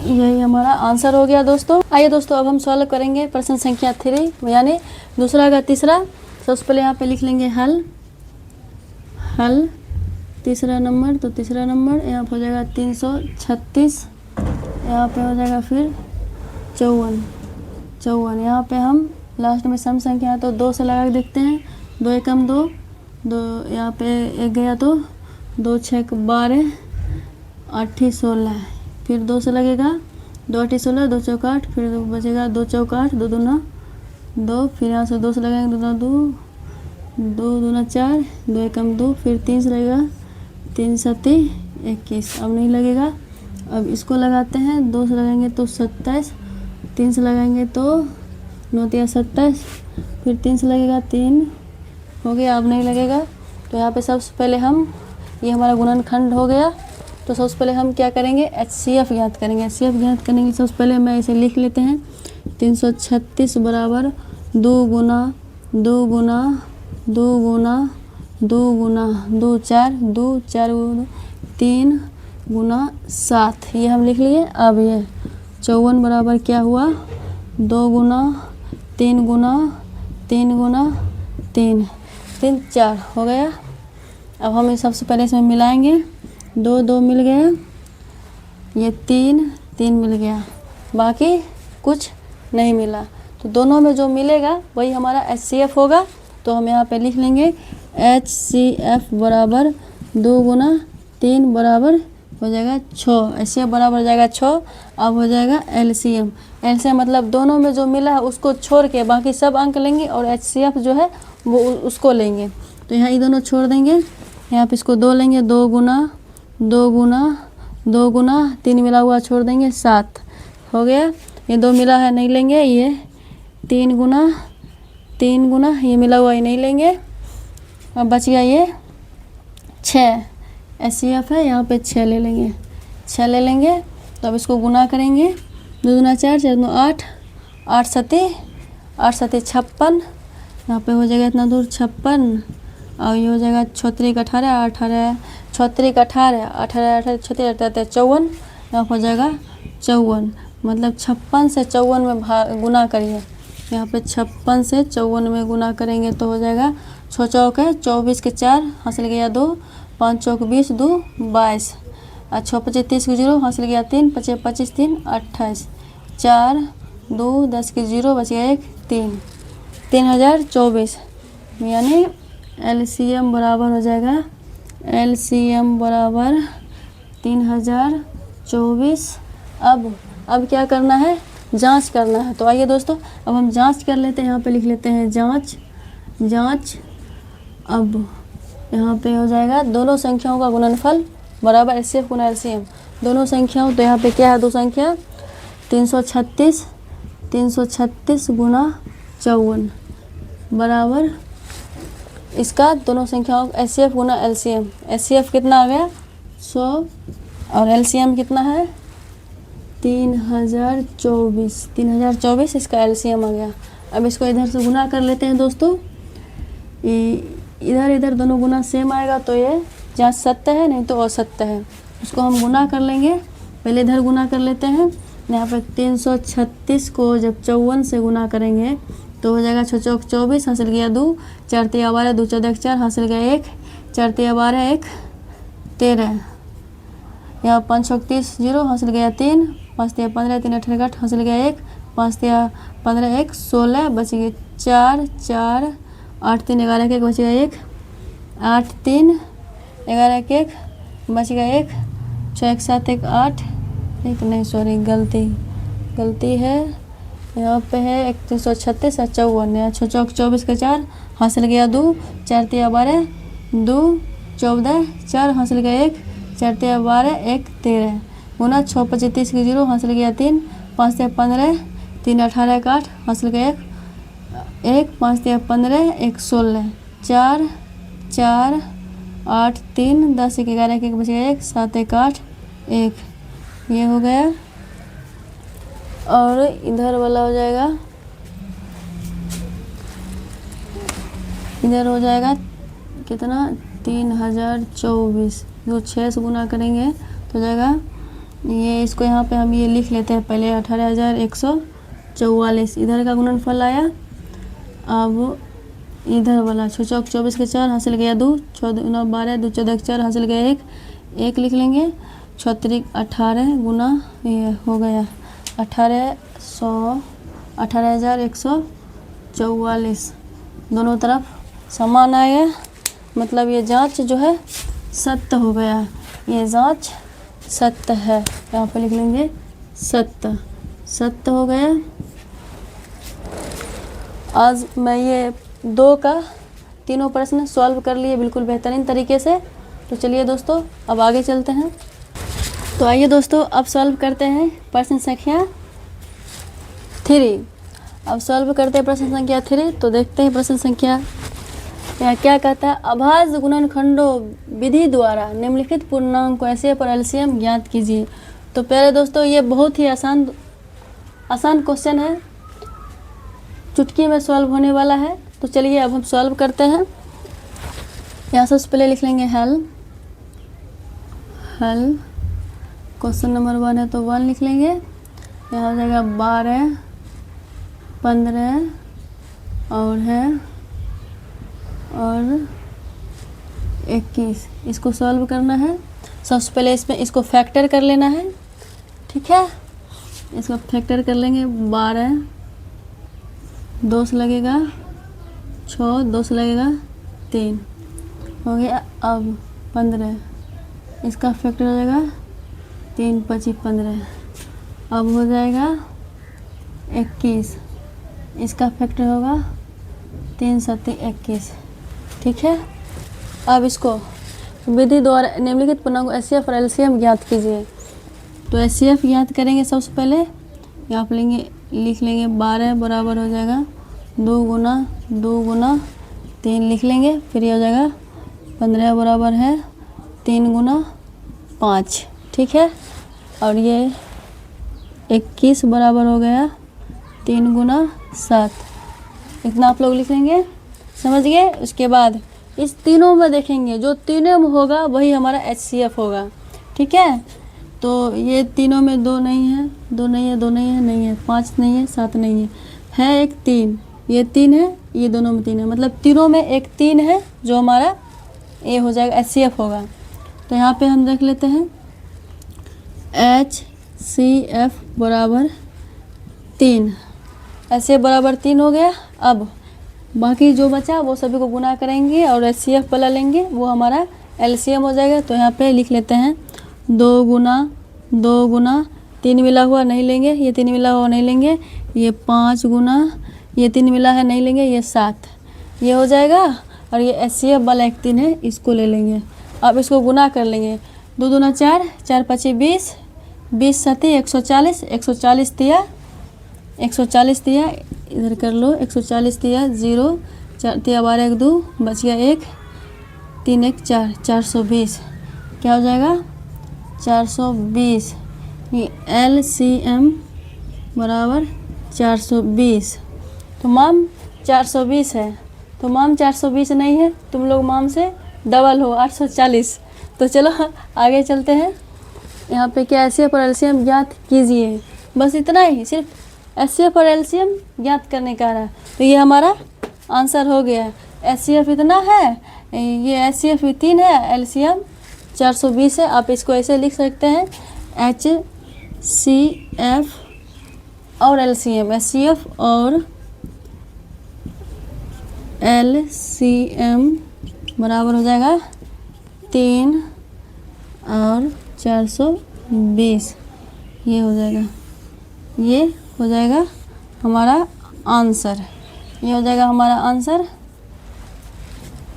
यही हमारा आंसर हो गया दोस्तों। आइए दोस्तों अब हम सॉल्व करेंगे प्रश्न संख्या 3 यानी दूसरा का तीसरा। सबसे पहले यहाँ पे लिख लेंगे हल। हल तीसरा नंबर, तो तीसरा नंबर यहाँ पे हो जाएगा 336, यहाँ पे हो जाएगा फिर 54। यहाँ पे हम लास्ट में सम संख्या है तो 2 से लगा के देखते हैं। 2 एकम 2, 2 यहाँ पे 1 गया तो 2 6 12, 8 16, फिर 2 से लगेगा, 2 8 16, 2 चौक 8, फिर बचेगा 2 चौक 8, 2 दूना 2, फिर यहाँ से 2 से लगाएंगे 2 दूना 2, 2 दूना 4, 2 एकम 2, फिर 3 से लगेगा, 3 7 21। अब नहीं लगेगा, अब इसको लगाते हैं। 2 से लगाएंगे तो 27, 3 से लगाएंगे तो 9 3 27, फिर 3 से लगेगा 3 हो गया। अब नहीं लगेगा, तो यहाँ पे सबसे पहले हम, ये हमारा गुणनखंड हो गया। तो सबसे पहले हम क्या करेंगे, HCF ज्ञात करेंगे। HCF ज्ञात करने के लिए सबसे पहले मैं इसे लिख लेते हैं। 336 बराबर 2 गुना 2 गुना 2 गुना 2 गुना 2 4 2 4 3 गुना 7, ये हम लिख लिए। अब ये 54 बराबर क्या हुआ, 2 गुना 3 गुना 3 गुना 3 3 4 हो गया। अब हम ये सबसे पहले इसमें मिलाएंगे। 2 2 मिल गया, ये 3 3 मिल गया, बाकी कुछ नहीं मिला। तो दोनों में जो मिलेगा वही हमारा HCF होगा। तो हम यहाँ पे लिख लेंगे HCF बराबर 2 गुना 3 बराबर हो जाएगा 6। HCF बराबर हो जाएगा 6। अब हो जाएगा LCM। LCM मतलब दोनों में जो मिला है उसको छोड़ के बाकी सब अंक लेंगे और HCF जो है वो उसको लेंगे। तो यहाँ ये दोनों छोड़ देंगे, यहाँ पे इसको 2 लेंगे, 2 गुना 2 गुना 2 गुना 3 मिला हुआ छोड़ देंगे, 7 हो गया। ये 2 मिला है नहीं लेंगे, ये 3 गुना 3 गुना ये मिला हुआ ये नहीं लेंगे। अब बच गया ये 6, HCF है, यहाँ पे 6 ले लेंगे, 6 ले लेंगे। तो अब इसको गुना करेंगे। 2 दूना 4 4 दूना 8, 8 7 56, यहाँ पे हो जाएगा इतना दूर 56, और ये हो जाएगा 36 18 18 36 18 18 18 36 18 54, यहाँ हो जाएगा 54। मतलब 56 से 54 में गुना करिए। यहाँ पे 56 से 54 में गुना करेंगे तो हो जाएगा 6 चौक है 24 के 4 हासिल गया 2, 5 चौक 20 2 22, और 6 25 30 के 0 हासिल गया 3, 25 25 3 28, 4 2 10 के 0 बच गया 1 3, 3024। यानी LCM बराबर हो जाएगा, LCM बराबर 3024। अब क्या करना है, जांच करना है। तो आइए दोस्तों अब हम जांच कर लेते हैं। यहाँ पे लिख लेते हैं जांच। अब यहाँ पे हो जाएगा दोनों संख्याओं का गुणनफल बराबर HCF गुना LCM। दोनों संख्याओं, तो यहाँ पे क्या है, दो संख्या 336 गुना 54 बराबर इसका दोनों संख्याओं HCF गुना LCM। HCF कितना आ गया 100 और LCM कितना है 3024 इसका LCM आ गया। अब इसको इधर से गुना कर लेते हैं दोस्तों। इधर दोनों गुना सेम आएगा तो ये जांच सत्य है, नहीं तो असत्य है। उसको हम गुना कर लेंगे। पहले इधर गुना कर लेते हैं। यहाँ पे 336 को जब 54 से गुना करेंगे तो हो जाएगा 6 चौक 24 हासिल गया 2, 4 3 12 2 14 4 हासिल गया 1, 4 3 12 1 13, यहाँ 5 चौक 30 0 हासिल गया 3, 5 3 15 3 18 8 हासिल गया 1, 5 3 15 1 16 बच गए 4 4 8 3 11 1 बच गया 1, 8 3 11 1 बच गया 1, 6 1 7 1 8 1 नहीं सॉरी गलती है। यहाँ पे है 336 और 54, यहाँ 6 चौक 24 का 4 हासिल गया 2, 4 3 12 2 14 4 हासिल गया 1, 4 तिया 12, 1 13 गुना 6 25 30 की 0 हासिल गया 3, 5 तिया 15, 3 18 1 8 हासिल गया 1, 5 तिया 15, 1 16, 4 4 8 3 10 1 11 1 बच गया 1, 7 1 8 1, ये हो गया। और इधर वाला हो जाएगा, इधर हो जाएगा कितना 3024, जो 6 से गुना करेंगे तो हो जाएगा ये, इसको यहाँ पे हम ये लिख लेते हैं पहले 18,144, इधर का गुणनफल आया। अब इधर वाला 6 चौक 24 के 4 हासिल गया 2, 14 9 12 2 14 4 हासिल गया 1, 1 लिख लेंगे। 6 3 18 गुना ये हो गया 18,144, दोनों तरफ समान आएगा, मतलब ये जांच जो है सत्य हो गया, ये जांच सत्य है, यहाँ पे लिख लेंगे सत्य, सत्य हो गया। आज मैं ये 2 का तीनों प्रश्न सॉल्व कर लिए बिल्कुल बेहतरीन तरीके से। तो चलिए दोस्तों अब आगे चलते हैं। तो आइए दोस्तों अब सॉल्व करते हैं प्रश्न संख्या 3। अब सॉल्व करते हैं प्रश्न संख्या 3। तो देखते हैं प्रश्न संख्या यहाँ क्या कहता है। अभाज्य गुणनखंडों विधि द्वारा निम्नलिखित पूर्णांक को ऐसे पर एलसीएम ज्ञात कीजिए। तो पहले दोस्तों ये बहुत ही आसान क्वेश्चन है, चुटकी में सॉल्व होने वाला है। तो चलिए अब हम सॉल्व करते हैं। यहाँ सबसे पहले लिख लेंगे हल। क्वेश्चन नंबर 1 है तो 1 लिख लेंगे। यहाँ हो जाएगा 12 15 और है और 21, इसको सॉल्व करना है। सबसे पहले इसमें इसको फैक्टर कर लेना है, ठीक है। इसको फैक्टर कर लेंगे। 12 2 से लगेगा 6, 2 से लगेगा 3 हो गया। अब 15 इसका फैक्टर हो जाएगा 3 25 15। अब हो जाएगा 21, इसका फैक्टर होगा 3 7 21, ठीक है। अब इसको विधि द्वारा निम्नलिखित पूर्णांक एचसीएफ और एलसीएम ज्ञात कीजिए। तो एचसीएफ ज्ञात करेंगे सबसे पहले, यहाँ पर लिख लेंगे 12 बराबर हो जाएगा 2 गुना 3 लिख लेंगे। फिर ये हो जाएगा 15 बराबर है 3 गुना 5, ठीक है। और ये 21 बराबर हो गया 3 गुना 7, इतना आप लोग लिख लेंगे, समझ गए। उसके बाद इस तीनों में देखेंगे, जो तीनों में होगा वही हमारा एचसीएफ होगा, ठीक है। तो ये तीनों में 2 नहीं है, 2 नहीं है, 2 नहीं है, नहीं है, 5 नहीं है, 7 नहीं है एक 3, ये 3 है, ये दोनों में 3 है, मतलब तीनों में एक 3 है जो हमारा ये हो जाएगा एचसीएफ होगा। तो यहाँ पे हम देख लेते हैं एचसीएफ बराबर 3, एचसीएफ बराबर 3 हो गया। अब बाकी जो बचा वो सभी को गुना करेंगे और एचसीएफ वाला लेंगे, वो हमारा एलसीएम हो जाएगा। तो यहाँ पे लिख लेते हैं 2 गुना 3 मिला हुआ नहीं लेंगे, ये 3 मिला हुआ नहीं लेंगे, ये 5 गुना ये 3 मिला है नहीं लेंगे, ये 7, ये हो जाएगा। और ये एचसीएफ वाला एक 3 है, इसको ले लेंगे। अब इसको गुना कर लेंगे, 2 दूना 4, 4 5 20, 20 7 140, 140 दिया 140 दिया, इधर कर लो 140 दिया 0, 4 दिया 12 1 2 बच गया 1, 3 1 4, 420 क्या हो जाएगा 420। ये एलसीएम बराबर 420। तो माम 420 है, तो माम 420 नहीं है, तुम लोग माम से डबल हो 840। तो चलो आगे चलते हैं। यहाँ पे क्या एचसीएफ और एलसीएम ज्ञात कीजिए, बस इतना ही, सिर्फ एचसीएफ और एलसीएम ज्ञात करने का रहा। तो ये हमारा आंसर हो गया। एचसीएफ इतना है, ये एचसीएफ 3 है, एलसीएम 420 है। आप इसको ऐसे लिख सकते हैं एचसीएफ और एलसीएम, एचसीएफ और एलसीएम बराबर हो जाएगा 3 और 420, ये हो जाएगा, ये हो जाएगा हमारा आंसर, ये हो जाएगा हमारा आंसर।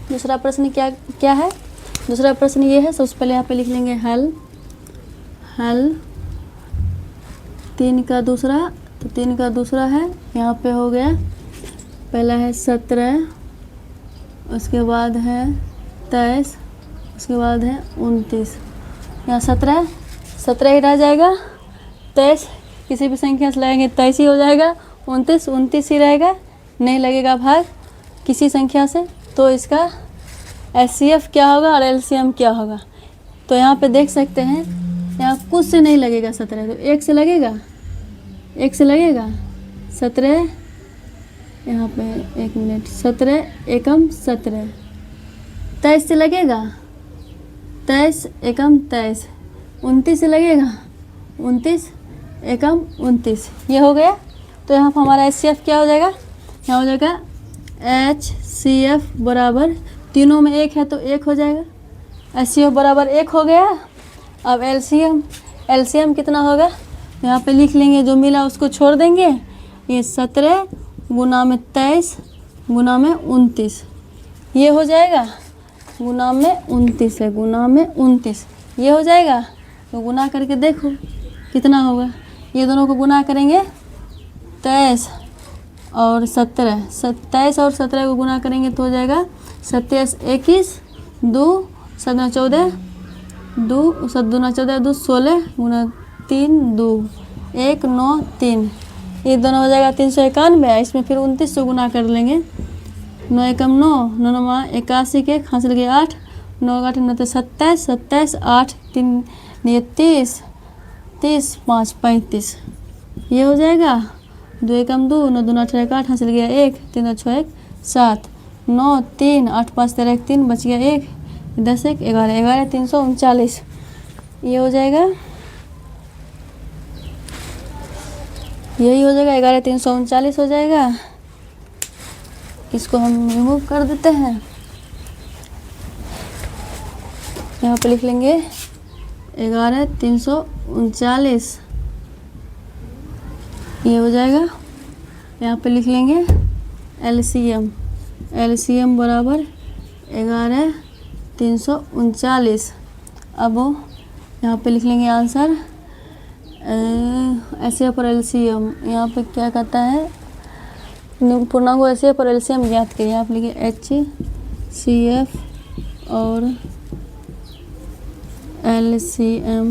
दूसरा प्रश्न क्या है, दूसरा प्रश्न ये है, सबसे पहले यहाँ पे लिख लेंगे हल। हल 3 का दूसरा, तो 3 का दूसरा है, यहाँ पे हो गया, पहला है 17, उसके बाद है 23, उसके बाद है 29। यहाँ 17 ही रह जाएगा, 23 किसी भी संख्या से लगाएंगे 23 ही हो जाएगा, 29 ही रहेगा, नहीं लगेगा भाग किसी संख्या से। तो इसका HCF क्या होगा और LCM क्या होगा। तो यहाँ पे देख सकते हैं, यहाँ कुछ से नहीं लगेगा 17, तो 1 से लगेगा, 1 से लगेगा 17, यहाँ पे 1 मिनट, 17 एकम 17, 23 से लगेगा, 23 एकम 23, 29 से लगेगा, 29 एकम 29, ये हो गया। तो यहाँ पर हमारा HCF क्या हो जाएगा, यहाँ हो जाएगा HCF बराबर, तीनों में 1 है तो 1 हो जाएगा, HCF बराबर 1 हो गया। अब LCM कितना होगा, यहाँ पे लिख लेंगे, जो मिला उसको छोड़ देंगे, ये 17 गुना में 23 गुना में 29, ये हो जाएगा, गुना में 29 है, गुना में 29, ये हो जाएगा। तो गुना करके देखो कितना होगा, ये दोनों को गुना करेंगे 23 और 17, 27 और 17 को गुना करेंगे तो हो जाएगा 27 21, 2 7 14, 2 7 2 14, 2 16 गुना 3 2 1 9 3, ये दोनों हो जाएगा 391। इसमें फिर 29 से गुना कर लेंगे, 9 एकम 9, 9 9 81 के हासिल के 8, 9 8 9 27, 27 8 3 ये 30, 30 5 35, ये हो जाएगा। 2 एकम 2, 9 2 18 8 हासिल गया 1, 3 6 1 7, 9 3 8 5 13 3 बच गया 1, 10 1 11 11 339, ये हो जाएगा, यही हो जाएगा 11 339 हो जाएगा। इसको हम रिमूव कर देते हैं, यहाँ पे लिख लेंगे 11 339, ये हो जाएगा। यहाँ पे लिख लेंगे LCM बराबर 11 339। अब यहाँ पे लिख लेंगे आंसर, HCF और LCM, यहाँ पे क्या कहता है, पूर्णांक HCF और LCM ज्ञात करिए। आप लिखिए HCF और LCM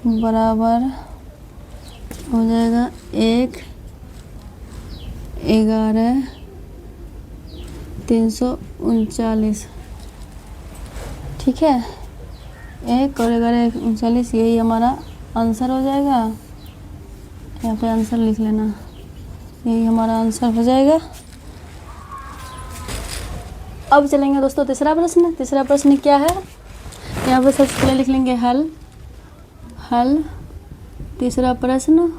बराबर हो जाएगा 1 11 339, ठीक है, 1 और 11 39, यही हमारा आंसर हो जाएगा। यहाँ पे आंसर लिख लेना, यही हमारा आंसर हो जाएगा। अब चलेंगे दोस्तों तीसरा प्रश्न। तीसरा प्रश्न क्या है, यहाँ पे सबसे पहले लिख लेंगे हल। तीसरा प्रश्न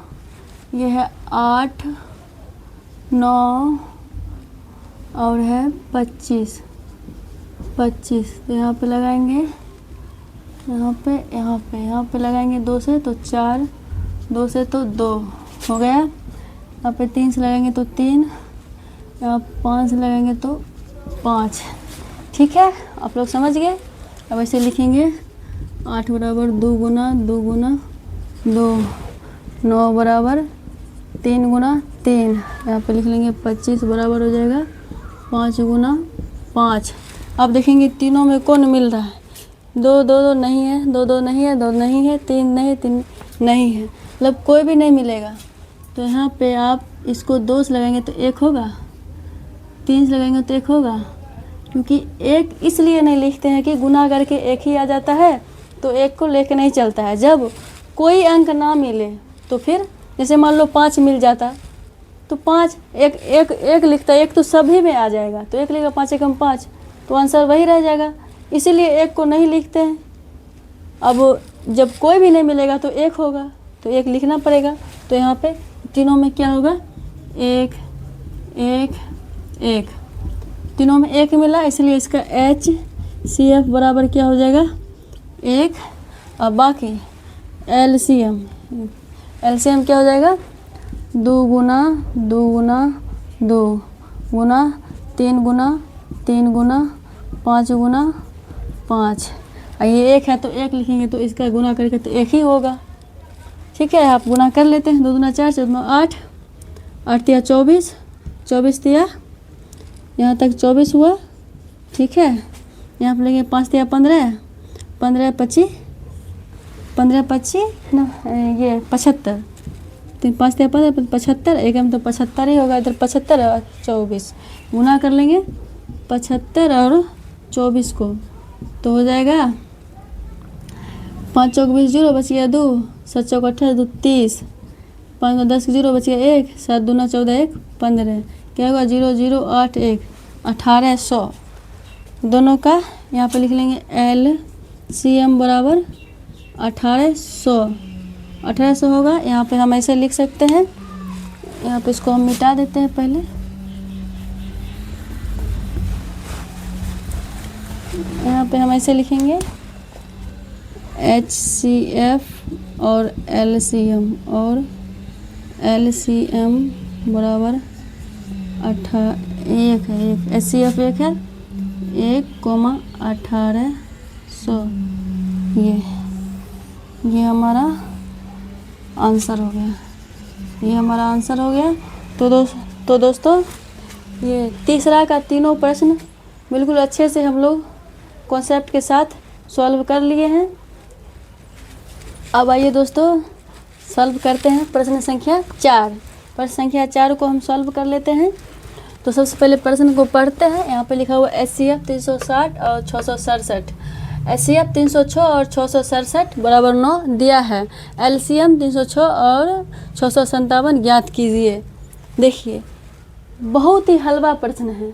ये है 8 9 और है 25। तो यहाँ पे लगाएंगे, यहाँ पे लगाएंगे 2 से तो 4, 2 से तो 2 हो गया। यहाँ पे 3 से लगाएंगे तो 3, यहाँ 5 से लगाएंगे तो 5, ठीक है, आप लोग समझ गए। अब ऐसे लिखेंगे 8 बराबर 2 गुना 2 गुना 2, 9 बराबर 3 गुना 3, यहाँ पे लिख लेंगे 25 बराबर हो जाएगा 5 गुना 5। अब देखेंगे तीनों में कौन मिल रहा है, 2 2 2 नहीं है, 2 2 नहीं है, 2 नहीं है, 3 नहीं, 3 नहीं है, मतलब कोई भी नहीं मिलेगा। तो यहाँ पे आप इसको 2 से लगाएंगे तो 1 होगा, 3 से लगाएंगे तो 1 होगा, क्योंकि 1 इसलिए नहीं लिखते हैं कि गुना करके 1 ही आ जाता है, तो 1 को लेके नहीं चलता है। जब कोई अंक ना मिले तो फिर जैसे मान लो 5 मिल जाता तो 5 एक लिखता, 1 तो सभी में आ जाएगा, तो 1 लिखा 5 एकम 5, तो आंसर वही रह जाएगा, इसीलिए 1 को नहीं लिखते हैं। अब जब कोई भी नहीं मिलेगा तो 1 होगा, तो 1 लिखना पड़ेगा। तो यहाँ पे तीनों में क्या होगा, 1 1 1, तीनों में 1 मिला, इसलिए इसका HCF बराबर क्या हो जाएगा 1। अब बाकी LCM क्या हो जाएगा, 2 गुना 2 गुना 2 गुना 3 गुना 3 गुना 5 गुना 5, और ये 1 है तो 1 लिखेंगे, तो इसका गुना करके तो 1 ही होगा। ठीक है, आप गुना कर लेते हैं। 2 दूना 4, 4 दूना 8, 8 तिया 24, 24 तिया यहाँ तक 24 हुआ। ठीक है, यहाँ पर लेंगे 5 तिया 15, 15 25, 15 25 ना, ये 75, 5 तिया 15 75, एक में तो 75 ही होगा, इधर 75 और 24 गुना कर लेंगे 75 और 24 को, तो हो जाएगा 5 चौक 20, 0 बच गया 2, 7 चौक 28, 2 30, 5 2 10, 0 बच गया 1, 7 दूना 14, 1 15, क्या होगा 0 0 8 1, 1800। दोनों का यहाँ पे लिख लेंगे LCM बराबर 1800, 1800 होगा। यहाँ पे हम ऐसे लिख सकते हैं, यहाँ पे इसको हम मिटा देते हैं पहले। यहाँ पे हम ऐसे लिखेंगे HCF और LCM, और LCM बराबर 1 है, HCF 1 है, 1,1800। ये हमारा आंसर हो गया, ये हमारा आंसर हो गया। तो दोस्तों ये तीसरा का तीनों प्रश्न बिल्कुल अच्छे से हम लोग कॉन्सेप्ट के साथ सॉल्व कर लिए हैं। अब आइए दोस्तों सॉल्व करते हैं प्रश्न संख्या 4। प्रश्न संख्या 4 को हम सॉल्व कर लेते हैं। तो सबसे पहले प्रश्न को पढ़ते हैं। यहाँ पे लिखा हुआ HCF 360 और 667, HCF 306 और 667 बराबर 9 दिया है। LCM 306 और 657 ज्ञात कीजिए। देखिए बहुत ही हलवा प्रश्न है,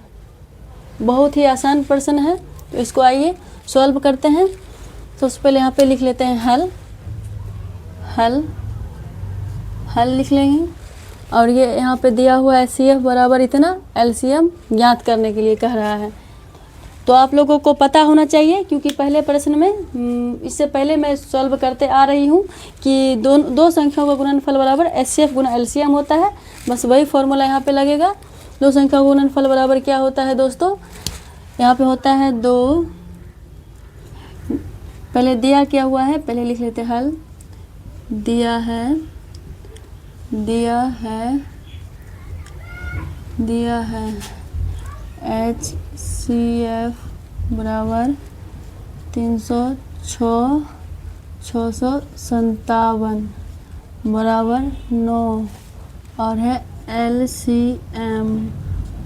बहुत ही आसान प्रश्न है। तो इसको आइए सॉल्व करते हैं। सबसे पहले यहाँ पे लिख लेते हैं हल, हल हल लिख लेंगे। और ये यहाँ पे दिया हुआ है HCF बराबर इतना, LCM ज्ञात करने के लिए कह रहा है। तो आप लोगों को पता होना चाहिए, क्योंकि पहले प्रश्न में इससे पहले मैं सॉल्व करते आ रही हूँ कि दो संख्याओं का गुणनफल बराबर HCF गुना LCM होता है। बस वही फॉर्मूला यहाँ पे लगेगा। दो संख्याओं का गुणनफल बराबर क्या होता है दोस्तों, यहाँ पे होता है 2, पहले दिया क्या हुआ है, पहले लिख लेते हैं हल। दिया है HCF बराबर 306, 657 बराबर 9, और है LCM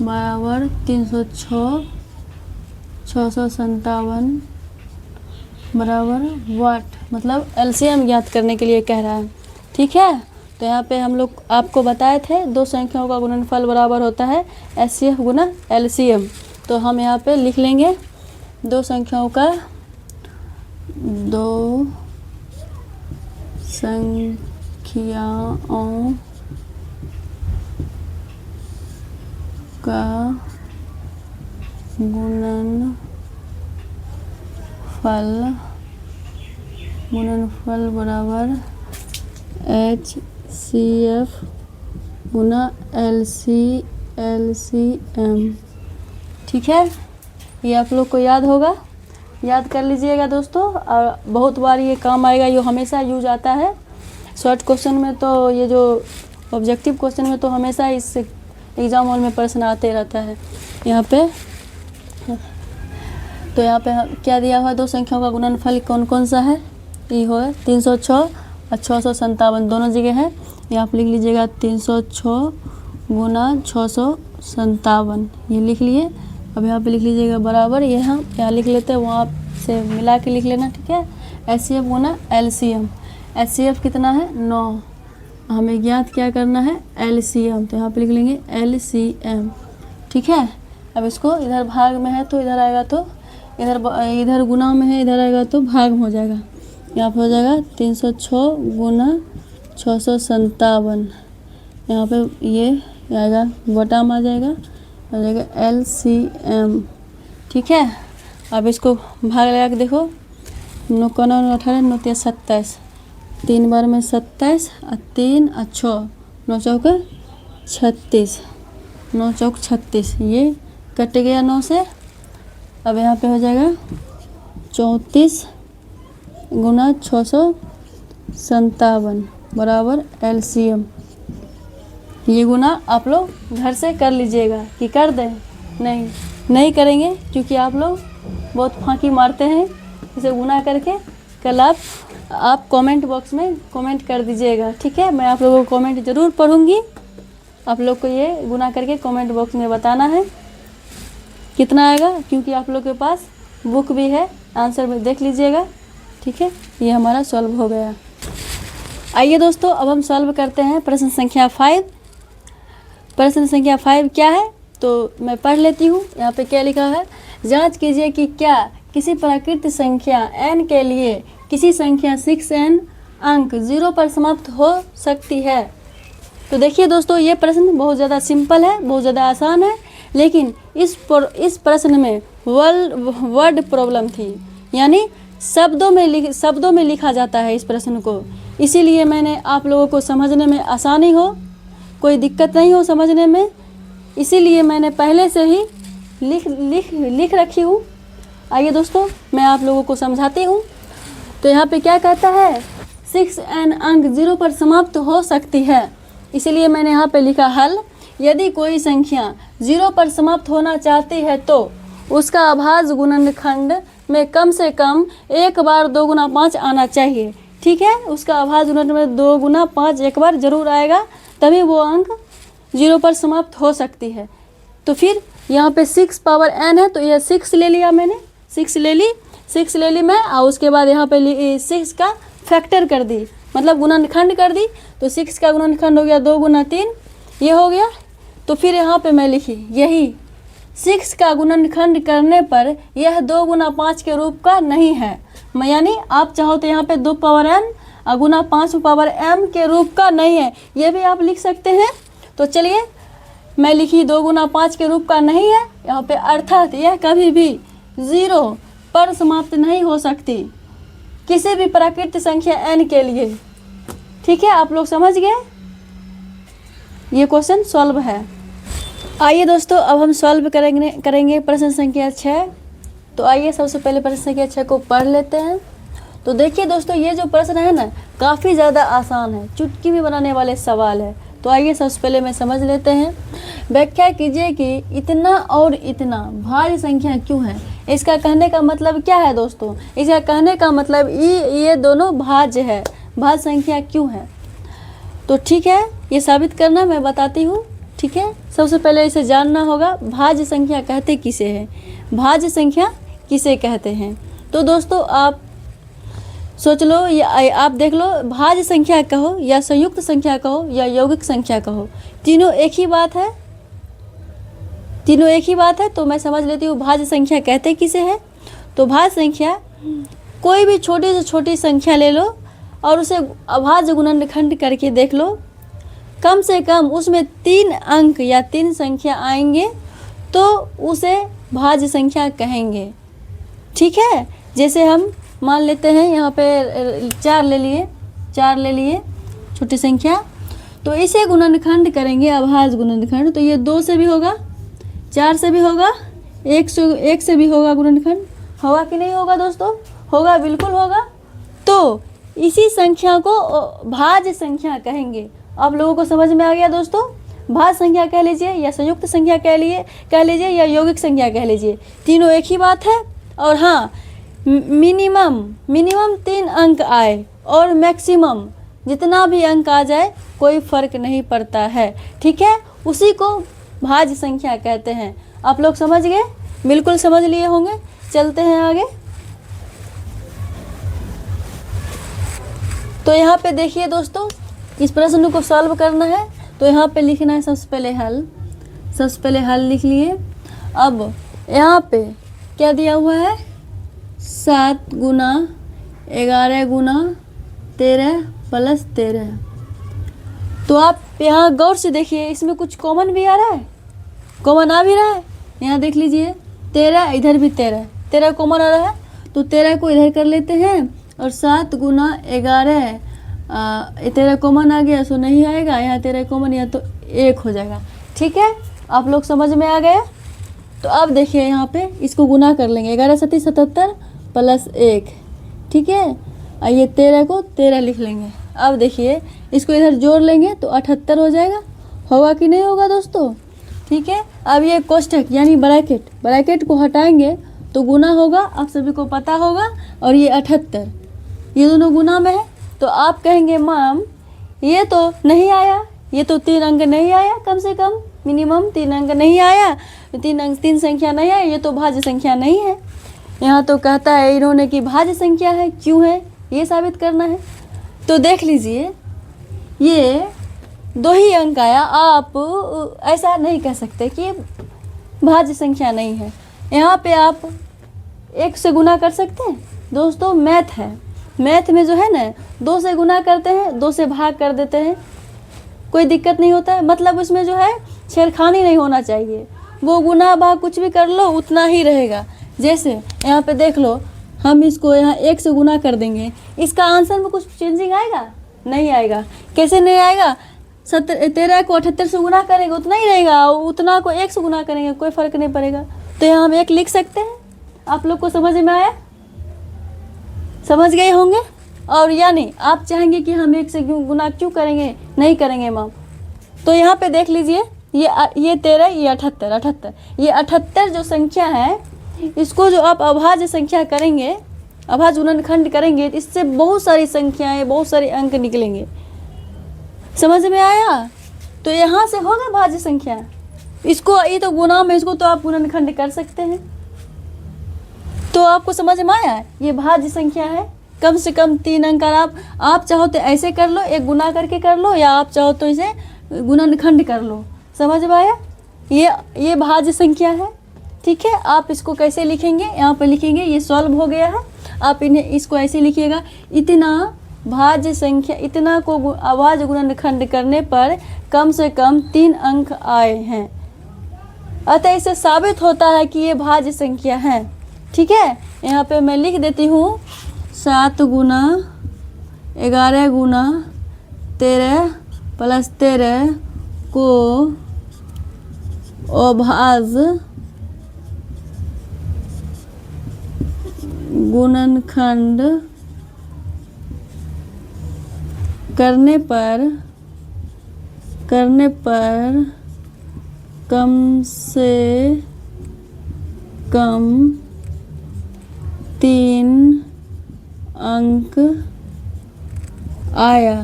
बराबर 306, 657 बराबर वाट, मतलब LCM ज्ञात करने के लिए कह रहा है। ठीक है, तो यहाँ पे हम लोग आपको बताए थे दो संख्याओं का गुणनफल बराबर होता है HCF गुना LCM। तो हम यहाँ पे लिख लेंगे दो संख्याओं का गुणनफल बराबर HCF गुना LCM। ठीक है, ये आप लोग को याद होगा, याद कर लीजिएगा दोस्तों। और बहुत बार ये काम आएगा, ये हमेशा यूज आता है शॉर्ट क्वेश्चन में। तो ये जो ऑब्जेक्टिव क्वेश्चन में तो हमेशा इस एग्जाम हॉल में प्रश्न आते रहता है यहाँ पे। तो यहाँ पे क्या दिया हुआ, दो संख्याओं का गुणनफल कौन कौन सा है, ये हो 306 और 657 दोनों जगह है। यहाँ पे लिख लीजिएगा 306 गुना 657, ये लिख लिए। अब यहाँ पे लिख लीजिएगा बराबर, ये हम यहाँ लिख लेते हैं, वहाँ से मिला के लिख लेना। ठीक है, HCF गुना LCM। HCF कितना है 9, हमें ज्ञात क्या करना है LCM, तो यहाँ पे लिख लेंगे LCM। ठीक है, अब इसको इधर भाग में है तो इधर आएगा, तो इधर गुना में है इधर आएगा तो भाग हो जाएगा। यहाँ पे हो जाएगा 306 गुना 657, यहाँ पे ये आएगा बटा में आ जाएगा, हो जाएगा LCM। ठीक है, अब इसको भाग लगा के देखो, 9 का 9 18, 9 तिया 27, 3 बार में 27 और 3 और 6, 9 चौक 36, 9 चौक 36, ये कट गया 9 से। अब यहाँ पे हो जाएगा 34 गुना 657 बराबर LCM। ये गुना आप लोग घर से कर लीजिएगा कि कर दें, नहीं करेंगे क्योंकि आप लोग बहुत फांकी मारते हैं। इसे गुना करके कल आप कमेंट बॉक्स में कमेंट कर दीजिएगा, ठीक है। मैं आप लोगों को कमेंट ज़रूर पढ़ूंगी। आप लोग को ये गुना करके कमेंट बॉक्स में बताना है कितना आएगा, क्योंकि आप लोग के पास बुक भी है, आंसर में देख लीजिएगा, ठीक है। ये हमारा सॉल्व हो गया। आइए दोस्तों, अब हम सॉल्व करते हैं प्रश्न संख्या 5। प्रश्न संख्या 5 क्या है तो मैं पढ़ लेती हूँ। यहाँ पे क्या लिखा है, जांच कीजिए कि क्या किसी प्राकृत संख्या n के लिए किसी संख्या 6n अंक 0 पर समाप्त हो सकती है। तो देखिए दोस्तों, ये प्रश्न बहुत ज़्यादा सिंपल है, बहुत ज़्यादा आसान है, लेकिन इस प्रश्न में वर्ड प्रॉब्लम थी, यानी शब्दों में लिखा जाता है इस प्रश्न को। इसीलिए मैंने आप लोगों को समझने में आसानी हो, कोई दिक्कत नहीं हो समझने में, इसीलिए मैंने पहले से ही लिख रखी हूँ। आइए दोस्तों, मैं आप लोगों को समझाती हूँ। तो यहाँ पे क्या कहता है, 6n अंक 0 पर समाप्त हो सकती है, इसलिए मैंने यहाँ पे लिखा हल। यदि कोई संख्या 0 पर समाप्त होना चाहती है तो उसका अभाज्य गुणनखंड में कम से कम एक बार 2 गुना 5 आना चाहिए, ठीक है। उसका अभाज्य गुणनखंड में 2 गुना 5 एक बार जरूर आएगा, तभी वो अंक 0 पर समाप्त हो सकती है। तो फिर यहाँ पे 6 पावर n है, तो यह 6 ले लिया मैंने, 6 ले ली मैं, और उसके बाद यहाँ पे 6 का फैक्टर कर दी, मतलब गुणनखंड कर दी। तो 6 का गुणनखंड हो गया 2 गुना 3, ये हो गया। तो फिर यहाँ पे मैं लिखी यही 6 का गुणनखंड करने पर यह 2 गुना 5 के रूप का नहीं है, यानी आप चाहो तो यहाँ पे 2 पावर n गुना 5 पावर m के रूप का नहीं है, ये भी आप लिख सकते हैं। तो चलिए मैं लिखी 2 गुना 5 के रूप का नहीं है यहाँ पे, अर्थात यह कभी भी 0 पर समाप्त नहीं हो सकती किसी भी प्राकृत संख्या n के लिए, ठीक है। आप लोग समझ गए, ये क्वेश्चन सॉल्व है। आइए दोस्तों, अब हम सॉल्व करेंगे प्रश्न संख्या 6। तो आइए सबसे पहले प्रश्न संख्या 6 को पढ़ लेते हैं। तो देखिए दोस्तों, ये जो प्रश्न है ना, काफ़ी ज़्यादा आसान है, चुटकी में बनाने वाले सवाल है। तो आइए सबसे पहले मैं समझ लेते हैं। व्याख्या कीजिए कि इतना और इतना भाज्य संख्या क्यों है। इसका कहने का मतलब क्या है दोस्तों, इसका कहने का मतलब ये दोनों भाज्य है, भाज्य संख्या क्यों है। तो ठीक है, ये साबित करना मैं बताती हूँ, ठीक है। सबसे पहले इसे जानना होगा, भाज्य संख्या कहते किसे हैं, भाज्य संख्या किसे कहते हैं। तो दोस्तों आप सोच लो या आप देख लो, भाज्य संख्या कहो या संयुक्त संख्या कहो या यौगिक संख्या कहो, तीनों एक ही बात है, तीनों एक ही बात है। तो मैं समझ लेती हूँ भाज्य संख्या कहते किसे है। तो भाज्य संख्या कोई भी छोटी से छोटी संख्या ले लो और उसे अभाज्य गुणनखंड करके देख लो, कम से कम उसमें 3 अंक या 3 संख्या आएंगे तो उसे भाज्य संख्या कहेंगे, ठीक है। जैसे हम मान लेते हैं यहाँ पे 4 ले लिए छोटी संख्या, तो इसे गुणनखंड करेंगे अभाज्य गुणनखंड। तो ये 2 से भी होगा, 4 से भी होगा, 1 से भी होगा गुणनखंड, होगा कि नहीं होगा दोस्तों, होगा, बिल्कुल होगा। तो इसी संख्या को भाज्य संख्या कहेंगे। आप लोगों को समझ में आ गया दोस्तों, भाज्य संख्या कह लीजिए या संयुक्त संख्या कह लीजिए या यौगिक संख्या कह लीजिए, तीनों एक ही बात है। और हाँ, मिनिमम 3 अंक आए और मैक्सिमम जितना भी अंक आ जाए कोई फर्क नहीं पड़ता है, ठीक है, उसी को भाज्य संख्या कहते हैं। आप लोग समझ गए, बिल्कुल समझ लिए होंगे। चलते हैं आगे। तो यहाँ पे देखिए दोस्तों, इस प्रश्न को सॉल्व करना है तो यहाँ पे लिखना है सबसे पहले हल लिख लिए। अब यहाँ पे क्या दिया हुआ है, 7 गुना 11 गुना 13 प्लस 13। तो आप यहाँ गौर से देखिए, इसमें कुछ कॉमन भी आ रहा है, कॉमन आ भी रहा है। यहाँ देख लीजिए 13, इधर भी 13 कॉमन आ रहा है, तो 13 को इधर कर लेते हैं और 7 गुना 11 13 कॉमन आ गया, सो नहीं आएगा, यहाँ 13 कॉमन, या तो 1 हो जाएगा, ठीक है। आप लोग समझ में आ गया। तो अब देखिए यहाँ पे इसको गुना कर लेंगे, 11 7 77 प्लस 1, ठीक है। और ये 13 को 13 लिख लेंगे। अब देखिए इसको इधर जोड़ लेंगे तो 78 हो जाएगा। होगा कि नहीं होगा दोस्तों, ठीक है। अब ये कोष्ठक यानी ब्रैकेट को हटाएंगे तो गुना होगा, आप सभी को पता होगा। और ये 78 ये दोनों गुना में है। तो आप कहेंगे मैम ये तो नहीं आया, ये तो 3 अंक नहीं आया, कम से कम मिनिमम 3 अंक नहीं आया, 3 संख्या नहीं आया, ये तो भाज्य संख्या नहीं है। यहाँ तो कहता है इन्होंने कि भाज्य संख्या है, क्यों है ये साबित करना है। तो देख लीजिए ये 2 ही अंक आया, आप ऐसा नहीं कह सकते कि भाज्य संख्या नहीं है। यहाँ पे आप 1 से गुना कर सकते हैं दोस्तों, मैथ है। मैथ में जो है ना 2 से गुना करते हैं, 2 से भाग कर देते हैं, कोई दिक्कत नहीं होता है। मतलब उसमें जो है छेड़खानी नहीं होना चाहिए, वो गुना भाग कुछ भी कर लो उतना ही रहेगा। जैसे यहाँ पे देख लो, हम इसको यहाँ 1 से गुना कर देंगे, इसका आंसर में कुछ चेंजिंग आएगा? नहीं आएगा। कैसे नहीं आएगा? 13 को 78 से गुना करेंगे उतना ही रहेगा, उतना को 1 से गुना करेंगे कोई फर्क नहीं पड़ेगा। तो यहाँ हम 1 लिख सकते हैं। आप लोग को समझ में आया? समझ गए होंगे। और यानी आप चाहेंगे कि हम 1 से गुना क्यों करेंगे? नहीं करेंगे मैम। तो यहाँ पे देख लीजिए ये 13, ये 78 ये 78 जो संख्या है, इसको जो आप अभाज्य संख्या करेंगे, अभाज्य गुणनखंड करेंगे, इससे बहुत सारी संख्याएं, बहुत सारे अंक निकलेंगे। समझ में आया? तो यहाँ से होगा भाज्य संख्या। इसको ये तो गुना में, इसको तो आप गुणनखंड कर सकते हैं। तो आपको समझ में आया? ये भाज्य संख्या है, कम से कम 3 अंक। आप चाहो तो ऐसे कर लो, 1 गुना करके कर लो, या आप चाहो तो इसे गुणनखंड कर लो। समझ में आया? ये भाज्य संख्या है, ठीक है। आप इसको कैसे लिखेंगे? यहाँ पे लिखेंगे, ये सॉल्व हो गया है। आप इसको ऐसे लिखिएगा, इतना भाज्य संख्या, इतना को अभाज्य गुणनखंड करने पर कम से कम 3 अंक आए हैं। अतः इससे साबित होता है कि ये भाज्य संख्या है, ठीक है। यहाँ पे मैं लिख देती हूँ 7 गुना 11 गुना 13 प्लस 13 को अभाज्य गुणनखंड करने पर कम से कम 3 अंक आया।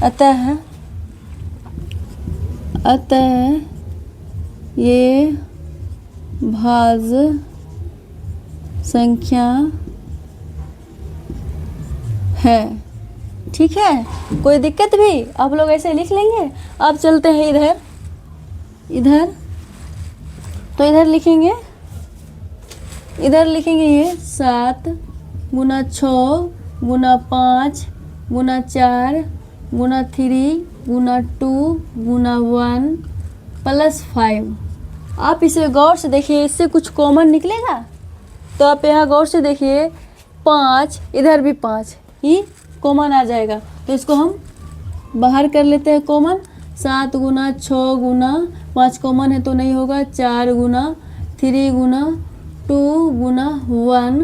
अतः ये भाज्य संख्या है, ठीक है। कोई दिक्कत भी? आप लोग ऐसे लिख लेंगे। आप चलते हैं इधर तो इधर लिखेंगे ये 7 गुना 6 गुना 5 गुना 4 गुना 3 गुना 2 गुना 1 प्लस 5। आप इसे गौर से देखिए, इससे कुछ कॉमन निकलेगा। तो आप यहाँ गौर से देखिए, 5 इधर भी 5 ही कॉमन आ जाएगा। तो इसको हम बाहर कर लेते हैं कॉमन। 7 गुना 6 गुना 5 कॉमन है तो नहीं होगा, 4 गुना 3 गुना 2 गुना 1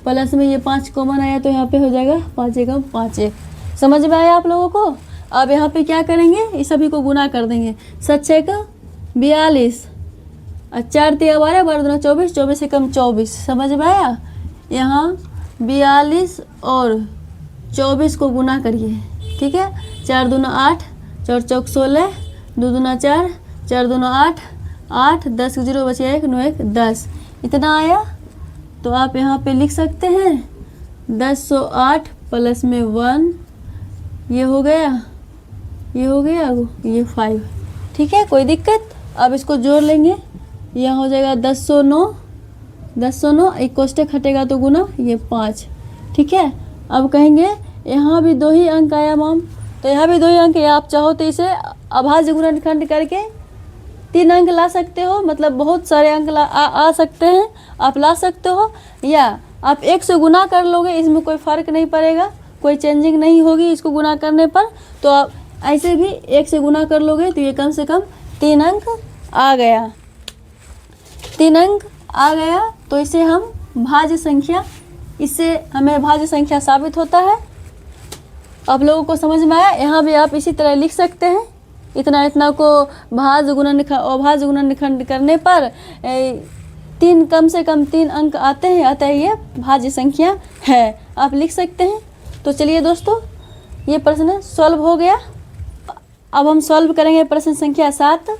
प्लस में ये 5 कॉमन आया तो यहाँ पे हो जाएगा 5 एकम 5 1। समझ में आया आप लोगों को? अब यहाँ पे क्या करेंगे, इस सभी को गुना कर देंगे। 7 6 का 42 और 4 3 12 12 दूना 24 24 एकम 24। समझ में आया? यहाँ 42 और 24 को गुना करिए, ठीक है। 4 दूना 8 4 चौक 16 2 दूना 4 4 दूना 8 8 10 0 बचे 1 9 1 10 इतना आया। तो आप यहाँ पे लिख सकते हैं 1008 प्लस में 1, ये हो गया ये 5, ठीक है। कोई दिक्कत? अब इसको जोड़ लेंगे, यह हो जाएगा 1009 एक कोष्टक हटेगा तो गुना ये 5, ठीक है। अब कहेंगे यहाँ भी 2 ही अंक आया मैम, तो यहाँ भी 2 ही अंक है। आप चाहो तो इसे अभाज्य गुणनखंड करके 3 अंक ला सकते हो, मतलब बहुत सारे अंक आ सकते हैं, आप ला सकते हो। या आप 1 से गुना कर लोगे, इसमें कोई फ़र्क नहीं पड़ेगा, कोई चेंजिंग नहीं होगी इसको गुना करने पर। तो आप ऐसे भी 1 से गुना कर लोगे तो ये कम से कम 3 अंक आ गया, 3 अंक आ गया। तो इसे हम भाज्य संख्या, इससे हमें भाज्य संख्या साबित होता है। आप लोगों को समझ में आया? यहाँ भी आप इसी तरह लिख सकते हैं। इतना इतना को भाज्य गुणनखंड और अभाज्य गुणनखंड करने पर कम से कम 3 अंक आते हैं, अतः ये भाज्य संख्या है, आप लिख सकते हैं। तो चलिए दोस्तों, ये प्रश्न सॉल्व हो गया। अब हम सॉल्व करेंगे प्रश्न संख्या 7।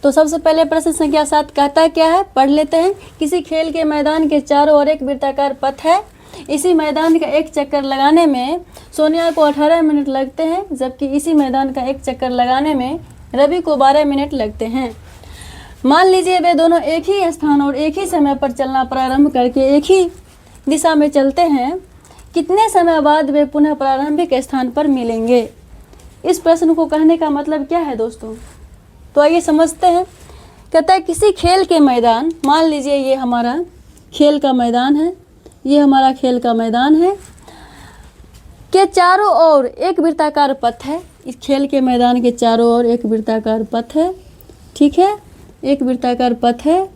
तो सबसे पहले प्रश्न संख्या 7 कहता क्या है, पढ़ लेते हैं। किसी खेल के मैदान के चारों ओर एक वृत्ताकार पथ है। इसी मैदान का एक चक्कर लगाने में सोनिया को 18 मिनट लगते हैं, जबकि इसी मैदान का एक चक्कर लगाने में रवि को 12 मिनट लगते हैं। मान लीजिए वे दोनों एक ही स्थान और एक ही समय पर चलना प्रारंभ करके एक ही दिशा में चलते हैं। कितने समय बाद वे पुनः प्रारंभिक स्थान पर मिलेंगे? इस प्रश्न को कहने का मतलब क्या है दोस्तों? तो आइए समझते हैं। कहता है किसी खेल के मैदान, मान लीजिए ये हमारा खेल का मैदान है, ये हमारा खेल का मैदान है, के चारों ओर एक वृत्ताकार पथ है। इस खेल के मैदान के चारों ओर एक वृत्ताकार पथ है, ठीक है, एक वृत्ताकार पथ है,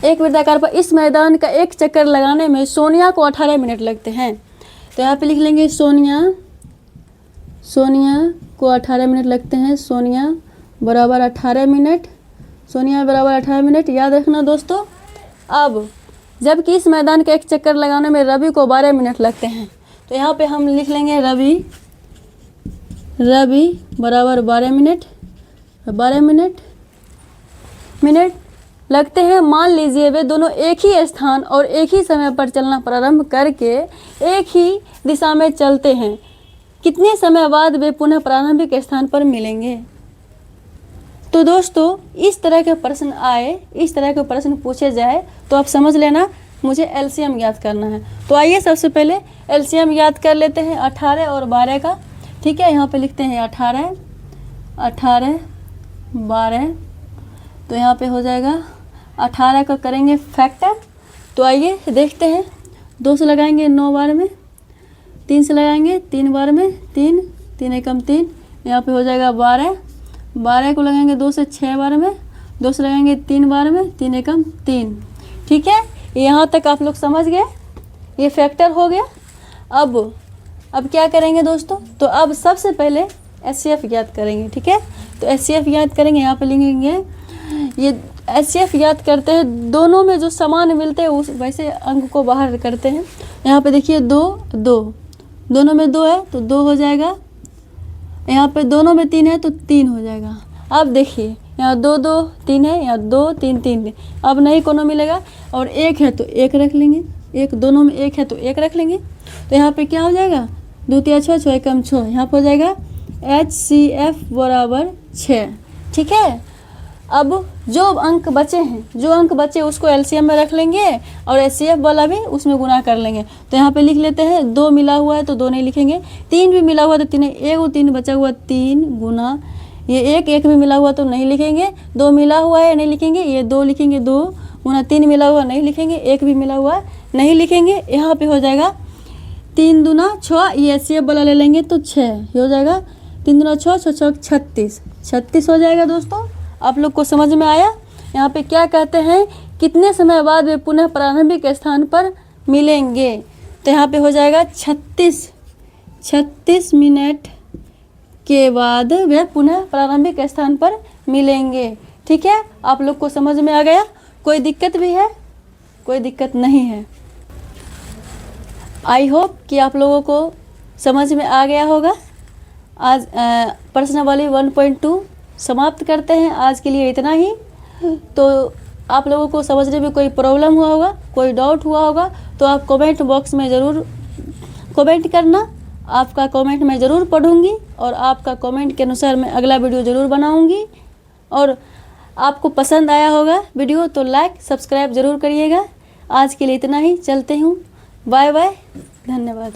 एक वृत्ताकार पथ। इस मैदान का एक चक्कर लगाने में सोनिया को 18 मिनट लगते हैं। तो यहाँ पे लिख लेंगे सोनिया को 18 मिनट लगते हैं। सोनिया बराबर 18 मिनट, सोनिया बराबर 18 मिनट, याद रखना दोस्तों। अब जबकि इस मैदान का एक चक्कर लगाने में रवि को 12 मिनट लगते हैं, तो यहाँ पे हम लिख लेंगे रवि बराबर 12 मिनट लगते हैं। मान लीजिए वे दोनों एक ही स्थान और एक ही समय पर चलना प्रारंभ करके एक ही दिशा में चलते हैं। कितने समय बाद वे पुनः प्रारंभिक स्थान पर मिलेंगे? तो दोस्तों, इस तरह के प्रश्न आए, इस तरह के प्रश्न पूछे जाए तो आप समझ लेना मुझे एलसीएम याद करना है। तो आइए सबसे पहले एलसीएम याद कर लेते हैं 18 और 12 का, ठीक है। यहाँ पे लिखते हैं 18 12, तो यहाँ पे हो जाएगा 18 का करेंगे फैक्टर। तो आइए देखते हैं। 2 से लगाएंगे 9 बार में, 3 से लगाएंगे 3 बार में, 3 एकम 3, यहाँ पे हो जाएगा 12 को लगाएंगे 2 से 6 बार में, 2 से लगाएंगे 3 बार में, 3 एकम 3, ठीक है। यहाँ तक आप लोग समझ गए, ये फैक्टर हो गया। अब क्या करेंगे दोस्तों? तो अब सबसे पहले एचसीएफ याद करेंगे, ठीक है। तो एचसीएफ याद करेंगे, यहाँ पे लिखेंगे ये एचसीएफ याद करते हैं। दोनों में जो समान मिलते हैं उस वैसे अंक को बाहर करते हैं। यहाँ पे देखिए 2 दोनों में 2 है तो 2 हो जाएगा। यहाँ पे दोनों में 3 है तो 3 हो जाएगा। अब देखिए यहाँ 2 2 3 है, यहाँ 2 3 3 है। अब नहीं कोनो मिलेगा और 1 है तो 1 रख लेंगे, एक दोनों में 1 है तो 1 रख लेंगे। तो यहाँ पे क्या हो जाएगा? 2 3 6 6 एकम 6, यहाँ पर हो जाएगा HCF बराबर 6, ठीक है। अब जो अंक बचे उसको एलसीएम में रख लेंगे और एचसीएफ वाला भी उसमें गुना कर लेंगे। तो यहाँ पे लिख लेते हैं 2 मिला हुआ है तो 2 नहीं लिखेंगे, 3 भी मिला हुआ तो 3, 3 बचा हुआ 3 गुना ये 1 भी मिला हुआ तो नहीं लिखेंगे, 2 मिला हुआ है नहीं लिखेंगे, ये 2 लिखेंगे, 2 गुना 3 मिला हुआ नहीं लिखेंगे, 1 भी मिला हुआ नहीं लिखेंगे। यहाँ पे हो जाएगा 3 दूना 6, ये एचसीएफ वाला ले लेंगे तो 6 ये हो जाएगा, 3 दूना 6 6 6 36 हो जाएगा। दोस्तों आप लोग को समझ में आया? यहाँ पे क्या कहते हैं, कितने समय बाद वे पुनः प्रारंभिक स्थान पर मिलेंगे? तो यहाँ पे हो जाएगा 36 मिनट के बाद वे पुनः प्रारंभिक स्थान पर मिलेंगे, ठीक है। आप लोग को समझ में आ गया? कोई दिक्कत भी है? कोई दिक्कत नहीं है। आई होप कि आप लोगों को समझ में आ गया होगा। आज प्रश्नावली 1.2 समाप्त करते हैं। आज के लिए इतना ही। तो आप लोगों को समझने में कोई प्रॉब्लम हुआ होगा, कोई डाउट हुआ होगा तो आप कमेंट बॉक्स में ज़रूर कमेंट करना। आपका कमेंट मैं ज़रूर पढ़ूंगी और आपका कमेंट के अनुसार मैं अगला वीडियो ज़रूर बनाऊंगी। और आपको पसंद आया होगा वीडियो तो लाइक सब्सक्राइब ज़रूर करिएगा। आज के लिए इतना ही, चलते हूँ, बाय बाय, धन्यवाद।